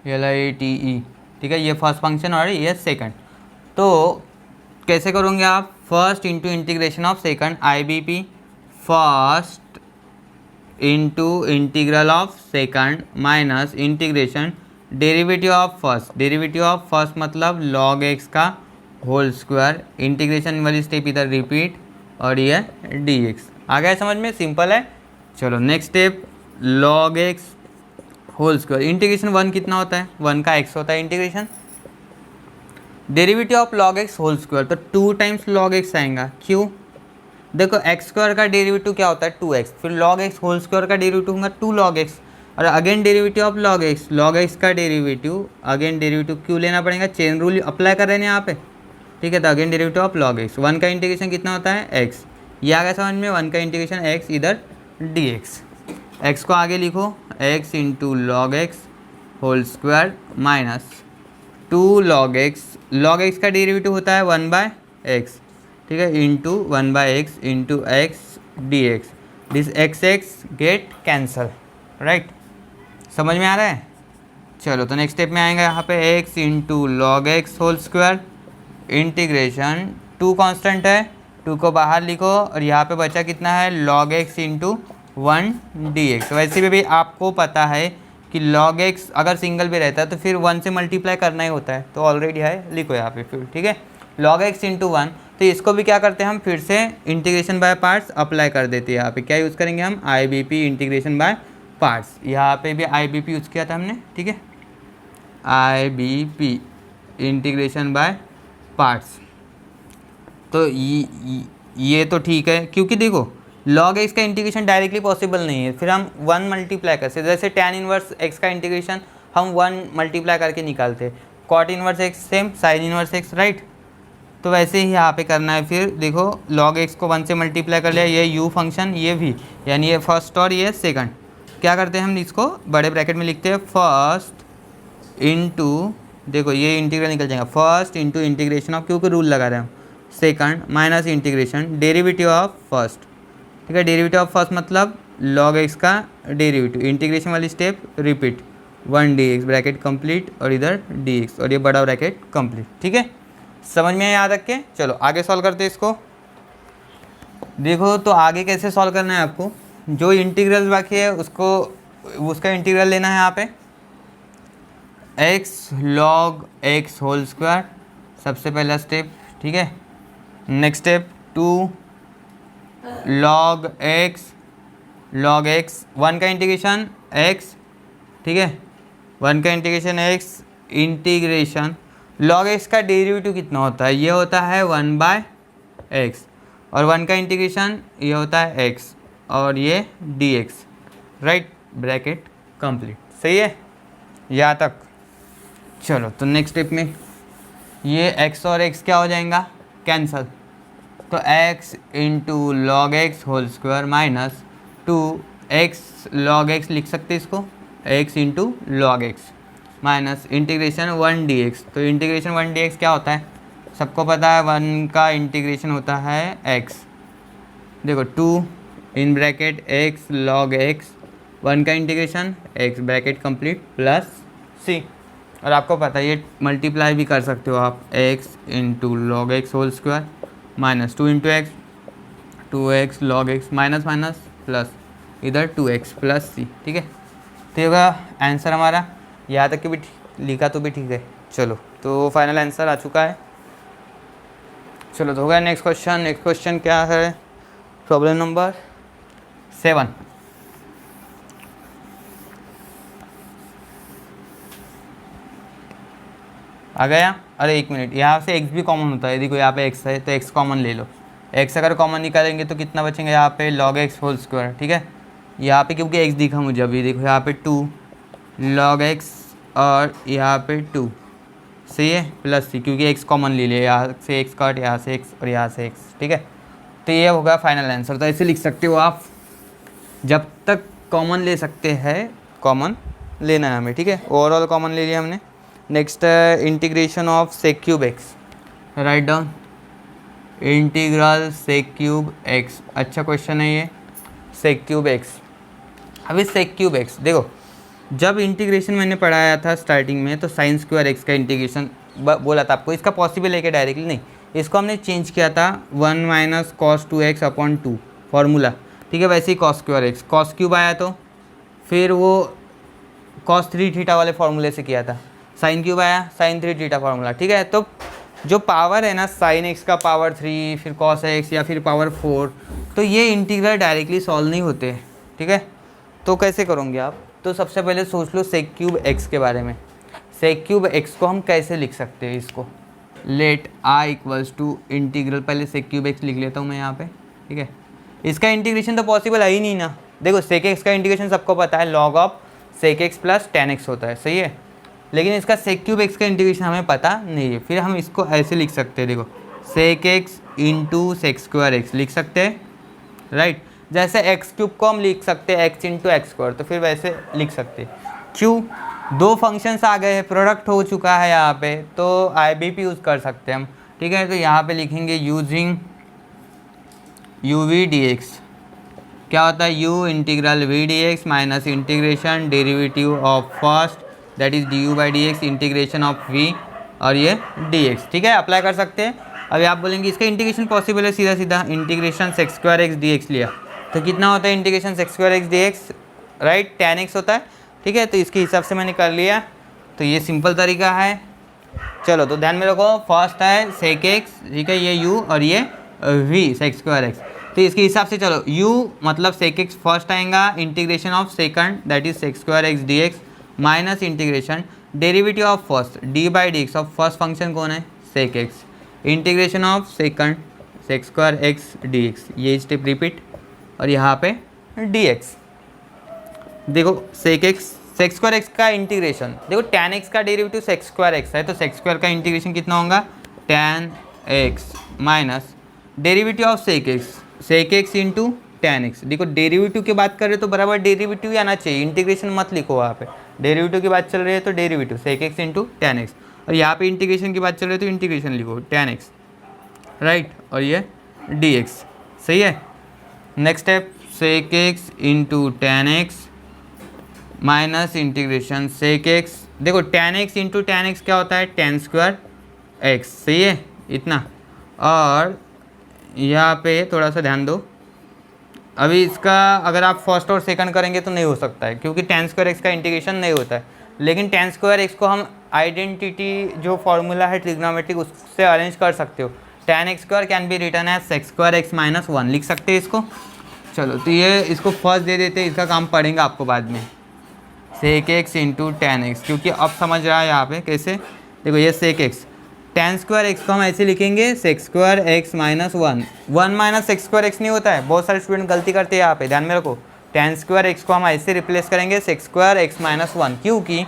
LITE, ठीक है, ये फर्स्ट फंक्शन और ये सेकंड। तो कैसे करोगे आप, first into integration of second IBP, first into integral of second minus integration derivative of first. Derivative of first मतलब log x का होल स्क्वायर, इंटीग्रेशन वाली स्टेप इधर रिपीट और ये dx। आ गया समझ में, सिंपल है। चलो next step, log x whole square, integration 1 कितना होता है, 1 का x होता है integration, derivative of log x whole square तो 2 टाइम्स log x आएगा। क्यों, देखो x स्क्वायर का डेरिवेटिव क्या होता है 2x, फिर log x होल स्क्वायर का डेरिवेटिव होगा 2 log x, और again derivative of log x का डेरिवेटिव, अगेन डेरिवेटिव क्यों लेना पड़ेगा, चेन रूल अप्लाई कर रहे हैं यहाँ पे। ठीक है, तो again derivative of log x, 1 का इंटीग्रेशन कितना होता है x, ये आ गया समझ में, 1 का इंटीग्रेशन x इधर dx। x को आगे लिखो, x into log x whole square minus 2 log x का डेरिवेटिव होता है 1/x, ठीक है, into 1/x into x dx, this x get cancel, right, समझ में आ रहा है। चलो तो नेक्स्ट स्टेप में आएगा यहाँ पे x into log x whole square integration 2 constant है, 2 को बाहर लिखो, और यहाँ पे बचा कितना है log x इंटू 1 dx। वैसे भी आपको पता है कि log x अगर सिंगल भी रहता है तो फिर 1 से मल्टीप्लाई करना ही होता है, तो ऑलरेडी है, लिखो यहाँ पे फिर, ठीक है, log x इंटू 1। तो इसको भी क्या करते हैं हम, फिर से इंटीग्रेशन बाय पार्ट्स अप्लाई कर देते हैं। यहाँ पे क्या यूज़ करेंगे हम, IBP इंटीग्रेशन बाय पार्ट्स, यहाँ पे भी IBP यूज़ किया था हमने, ठीक है, IBP इंटीग्रेशन बाय पार्ट्स। तो ये तो ठीक है, क्योंकि देखो log x का इंटीग्रेशन डायरेक्टली पॉसिबल नहीं है, फिर हम 1 मल्टीप्लाई कर सकते, जैसे tan इनवर्स x का इंटीग्रेशन हम 1 मल्टीप्लाई करके निकालते हैं, cot inverse x same sin inverse x, right. तो वैसे ही यहाँ पे करना है, फिर देखो log x को 1 से मल्टीप्लाई कर लिया, ये u फंक्शन, ये भी, यानी ये फर्स्ट और ये सेकंड, क्या करते हैं हम इसको बड़े ब्रैकेट में लिखते हैं, फर्स्ट इंटू, देखो ये इंटीग्रल निकल जाएगा, फर्स्ट इंटू इंटीग्रेशन ऑफ, क्योंकि रूल लगा रहे हैं हम, second minus integration derivative of first, ठीक है, डेरिवेटिव ऑफ फर्स्ट मतलब log x का डेरिवेटिव, इंटीग्रेशन वाली step repeat, 1 dx bracket complete, और इधर dx, और ये बड़ा ब्रैकेट कंप्लीट, ठीक है, समझ में याद रख के। चलो आगे सॉल्व करते हैं इसको। देखो तो आगे कैसे सॉल्व करना है आपको, जो इंटीग्रल बाकी है उसका इंटीग्रल लेना है यहाँ पे, x log x whole square सबसे पहला स्टेप, ठीक है, नेक्स्ट स्टेप 2 log x 1 का इंटीग्रेशन x, ठीक है, 1 का integration x integration log x का डेरिवेटिव कितना होता है, ये होता है 1/x, और 1 का इंटीग्रेशन ये होता है x, और ये dx, राइट, ब्रैकेट कंप्लीट। सही है यहाँ तक। चलो तो नेक्स्ट स्टेप में ये x और x क्या हो जाएगा, कैंसल, तो x into log x whole square minus 2x log x लिख सकते इसको, x into log x minus integration 1 dx। तो इंटीग्रेशन 1 dx क्या होता है, सबको पता है 1 का इंटीग्रेशन होता है x। देखो 2 in bracket x log x, 1 का integration x bracket complete plus c। और आपको पता है ये मल्टीप्लाई भी कर सकते हो आप, x into log x whole square minus 2 into x, 2x log x minus minus plus इधर 2x प्लस c। ठीक है, तो ये होगा आंसर हमारा। यहाँ तक कि भी लिखा तो भी ठीक है। चलो तो फाइनल आंसर आ चुका है। चलो तो हो गया नेक्स्ट क्वेश्चन। नेक्स्ट क्वेश्चन क्या है, प्रॉब्लम नंबर 7। आ गया। अरे एक मिनट, यहाँ से x भी कॉमन होता है। देखो यहाँ पे x है तो x कॉमन ले लो। x अगर कॉमन निकालेंगे तो कितना बचेंगे यहाँ पे, log x होल स्क्वायर। ठीक है, यहाँ पे क्योंकि x दिखा मुझे अभी, देखो यहाँ पे 2 log x और यहाँ पे 2, सही है, प्लस c, क्योंकि x कॉमन ले लिया, यहाँ से x कट, यहाँ से x और यहाँ से x। ठीक है, तो ये होगा फाइनल आंसर। तो ऐसे लिख सकते हो आप, जब तक कॉमन ले सकते हैं कॉमन लेना है हमें। ठीक है, ओवरऑल कॉमन ले लिया हमने। Next integration of sec cube x, right down integral sec cube x. अच्छा क्वेश्चन है ये, सेक क्यूब एक्स। अभी सेक क्यूब एक्स देखो, जब इंटीग्रेशन मैंने पढ़ाया था स्टार्टिंग में तो साइन स्क्वायर एक्स का इंटीग्रेशन बोला था आपको, इसका पॉसिबल है कि डायरेक्टली नहीं, इसको हमने चेंज किया था 1 minus cos 2x upon 2 formula. ठीक है, वैसे ही cos square x, cos cube आया तो फिर वो कॉस 3 थीटा वाले फार्मूले से किया था, साइन क्यूब आया साइन 3 थीटा फार्मूला। ठीक है, तो जो पावर है ना साइन एक्स का पावर 3 फिर कॉस एक्स या फिर पावर 4, तो ये इंटीग्रल डायरेक्टली सॉल्व नहीं होते। ठीक है, तो कैसे करोगे आप, तो सबसे पहले सोच लो सेक क्यूब एक्स के बारे में। सेक क्यूब एक्स को हम कैसे लिख सकते हैं, इसको let I equals to integral, पहले सेक क्यूब एक्स लिख लेता हूँ मैं यहाँ पे। ठीक है, इसका इंटीग्रेशन तो पॉसिबल है ही नहीं ना। देखो सेक एक्स का इंटीग्रेशन सबको पता है, log of sec x plus tan x होता है, सही है, लेकिन इसका सेक क्यूब एक्स का इंटीग्रेशन हमें पता नहीं है। फिर हम इसको ऐसे लिख सकते हैं, देखो sec x into sec square x लिख सकते हैं, राइट। जैसे एक्स क्यूब को हम लिख सकते हैं एक्स इंटू एक्स स्क्वायर, तो फिर वैसे लिख सकते हैं। क्यों, दो फंक्शंस आ गए हैं, प्रोडक्ट हो चुका है यहाँ पे, तो आई बी पी यूज़ कर सकते हैं हम। ठीक है, तो यहाँ पे लिखेंगे using u v d x. क्या होता है, u integral v d x minus integration derivative of first that is d u by d x integration of v और ये डी एक्स। ठीक है, अप्लाई कर सकते हैं। अभी आप बोलेंगे इसका इंटीग्रेशन पॉसिबल है, सीधा सीधा integration sex square x d x लिया तो कितना होता है integration sex square x d x, right, ten x होता है। ठीक है, तो इसके हिसाब से मैंने कर लिया, तो ये सिंपल तरीका है। चलो तो ध्यान में रखो, फर्स्ट है सेक एक्स, ठीक है, ये u और ये v सेक्स स्क्वायर एक्स। तो इसके हिसाब से चलो u मतलब सेक एक्स फर्स्ट आएगा, integration of second that is sec square x d x minus integration derivative of first d by d x of first function कौन है, sec x, integration of second sec square x d x, ये step repeat और यहाँ पे d x. देखो sec x sec square x का integration, देखो tan x का डेरिवेटिव सेक्स स्क्वायर एक्स है, तो सेक्स स्क्वायर का इंटीग्रेशन कितना होगा, tan x minus derivative of sec x into tan x. देखो डेरिवेटिव की बात कर रहे हो तो बराबर डेरिवेटिव ही आना चाहिए, इंटीग्रेशन मत लिखो वहाँ पे। डेरिवेटिव की बात चल रही है तो derivative sec x into tan x, और यहाँ पे इंटीग्रेशन की बात चल रही है तो इंटीग्रेशन लिखो टैन एक्स, राइट, और ये डी एक्स, सही है। Next step sec x into tan x minus integration sec x. देखो tan x into tan x क्या होता है, tan स्क्वायर एक्स, सही है इतना। और यहाँ पे थोड़ा सा ध्यान दो, अभी इसका अगर आप फर्स्ट और सेकंड करेंगे तो नहीं हो सकता है, क्योंकि tan स्क्वायर एक्स का इंटीग्रेशन नहीं होता है। लेकिन tan स्क्वायर एक्स को हम आइडेंटिटी जो फॉर्मूला है ट्रिग्नोमेट्रिक उससे अरेंज कर सकते हो। tan x square can be written as sec square x minus 1 लिख सकते हैं इसको। चलो तो ये इसको फर्स्ट दे देते हैं, इसका काम पड़ेगा आपको बाद में, sec x into tan x, क्योंकि अब समझ रहा है यहाँ पे कैसे। देखो ये sec x tan square x को हम ऐसे लिखेंगे sec square x minus 1 1 minus sec square x नहीं होता है, बहुत सारे स्टूडेंट गलती करते हैं यहाँ पे, ध्यान में रखो। tan स्क्वायर एक्स को हम ऐसे रिप्लेस करेंगे sec स्क्वायर एक्स माइनस 1, क्योंकि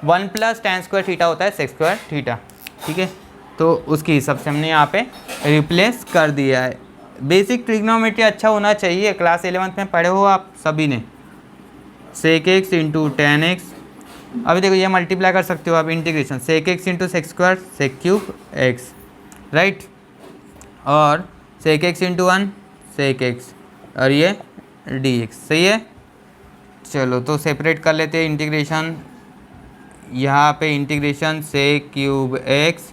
1 प्लस tan स्क्वायर थीटा होता है sec स्क्वायर थीटा, ठीक है। तो उसके हिसाब से हमने यहाँ पे रिप्लेस कर दिया है। बेसिक ट्रिग्नोमेट्री अच्छा होना चाहिए, क्लास 11th में पढ़े हो आप सभी ने। sec x into tan x, अभी देखो ये मल्टीप्लाई कर सकते हो आप, integration sec x into sec square sec cube x, right, और sec x into 1 sec x, और ये dx, सही है। चलो तो सेपरेट कर लेते हैं इंटीग्रेशन, यहाँ पे integration sec cube x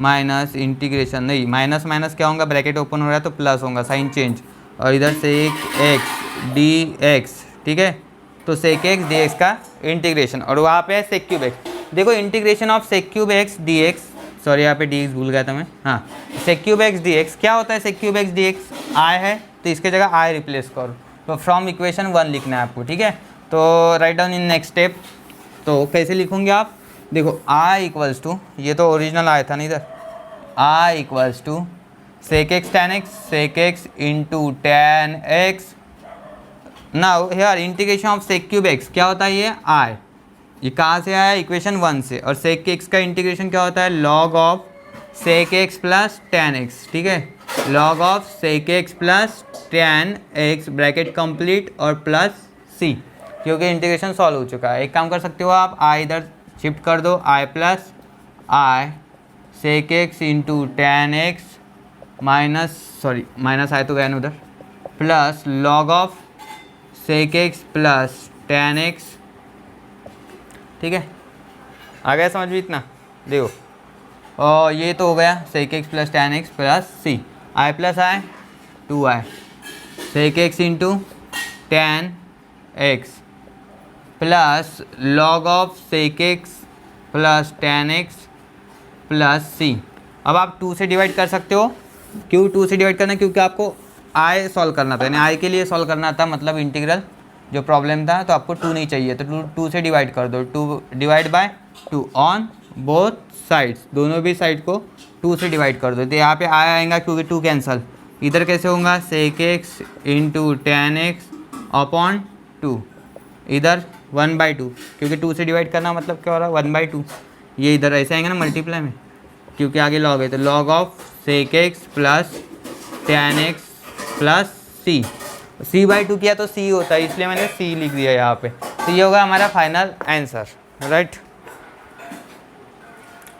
minus integration, नहीं माइनस माइनस क्या होगा, ब्रैकेट ओपन हो रहा है तो प्लस होगा, साइन चेंज, और इधर sec x dx, ठीक है। तो sec x dx का इंटीग्रेशन, और वहाँ पे है sec क्यूब x। देखो integration of sec cube x dx, sorry यहाँ पे dx भूल गया था मैं, हाँ sec क्यूब x dx क्या होता है, sec cube x dx i है तो इसके जगह i रिप्लेस करो, तो फ्रॉम इक्वेशन 1 लिखना है आपको, ठीक है। तो write down in next step, तो कैसे लिखोगे आप, देखो i इक्वल्स टू, ये तो ओरिजिनल आया था ना इधर, i इक्वल्स टू sec x tan x sec x into tan x, now here integration of sec cube x क्या होता है, ये कहाँ से आया, इक्वेशन 1 से, और sec x का इंटीग्रेशन क्या होता है, log of sec x plus tan x, ठीक है, log of sec x plus tan x bracket complete और प्लस c, क्योंकि इंटीग्रेशन सॉल्व हो चुका है। एक काम कर सकते हो आप, i इधर शिफ्ट कर दो, i plus i sec x into tan x minus, sorry minus आए तो गया ना उधर, plus log of sec x plus tan x, ठीक है। आ गया समझ में इतना, देखो, और ये तो हो गया sec x plus tan x plus c, i plus i 2i sec x into tan x plus log of sec x plus tan x plus c। अब आप 2 से डिवाइड कर सकते हो, क्यों 2 से डिवाइड करना, क्योंकि आपको i सॉल्व करना था, यानी i के लिए सॉल्व करना था, मतलब इंटीग्रल जो प्रॉब्लम था, तो आपको 2 नहीं चाहिए तो 2 से डिवाइड कर दो, 2 divide by 2 on both sides, दोनों भी साइड को 2 से डिवाइड कर दो, तो यहाँ पे i आएगा क्योंकि 2 कैंसल, इधर कैसे होगा sec x into tan x upon 2, इधर 1/2, क्योंकि 2 से डिवाइड करना मतलब क्या हो रहा है 1/2, ये इधर ऐसे आएंगे ना मल्टीप्लाई में, क्योंकि आगे लॉग है, तो log of sec x plus tan x plus c, c/2 किया तो c होता है, इसलिए मैंने c लिख दिया यहाँ पे, तो ये होगा हमारा फाइनल आंसर, राइट।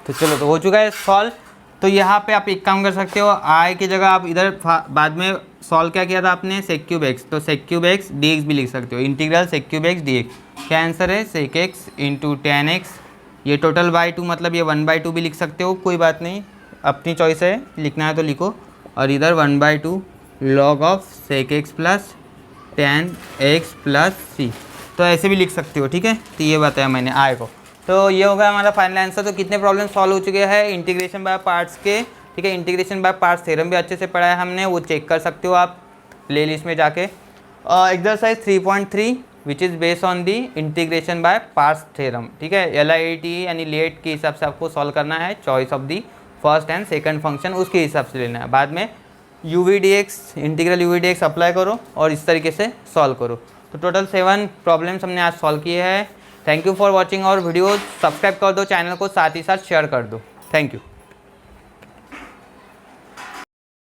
तो चलो तो हो चुका है सॉल्व। तो यहाँ पे आप एक काम कर सकते हो, i की जगह आप इधर बाद में सॉल्व क्या किया था आपने, sec क्यूब x, तो sec क्यूब x dx भी लिख सकते हो, integral sec cube x dx, क्या आंसर है sec x into tan x, ये टोटल बाई 2 मतलब ये 1/2 भी लिख सकते हो, कोई बात नहीं, अपनी चॉइस है, लिखना है तो लिखो, और इधर 1/2 log of sec x plus tan x plus c, तो ऐसे भी लिख सकते हो, ठीक है। तो ये बताया मैंने आय को, तो ये होगा हमारा फाइनल आंसर। तो कितने प्रॉब्लम सॉल्व हो चुके हैं इंटीग्रेशन बाय पार्ट्स के, ठीक है। इंटीग्रेशन बाय पार्ट्स थ्योरम भी अच्छे से पढ़ा है हमने, वो चेक कर सकते हो आप प्लेलिस्ट में जाके। Exercise 3.3 which is based on the integration by parts theorem, ठीक है। LIT यानी लेट के हिसाब से आपको सॉल्व करना है, choice of the first and second function उसके हिसाब से लेना है, बाद में UVDX इंटीग्रल UVDX अप्लाई करो और इस तरीके से सॉल्व करो। तो टोटल 7 प्रॉब्लम्स हमने आज सॉल्व किए हैं। थैंक यू फॉर वॉचिंग और वीडियो, सब्सक्राइब कर दो चैनल को, साथ ही साथ शेयर कर दो। Thank you.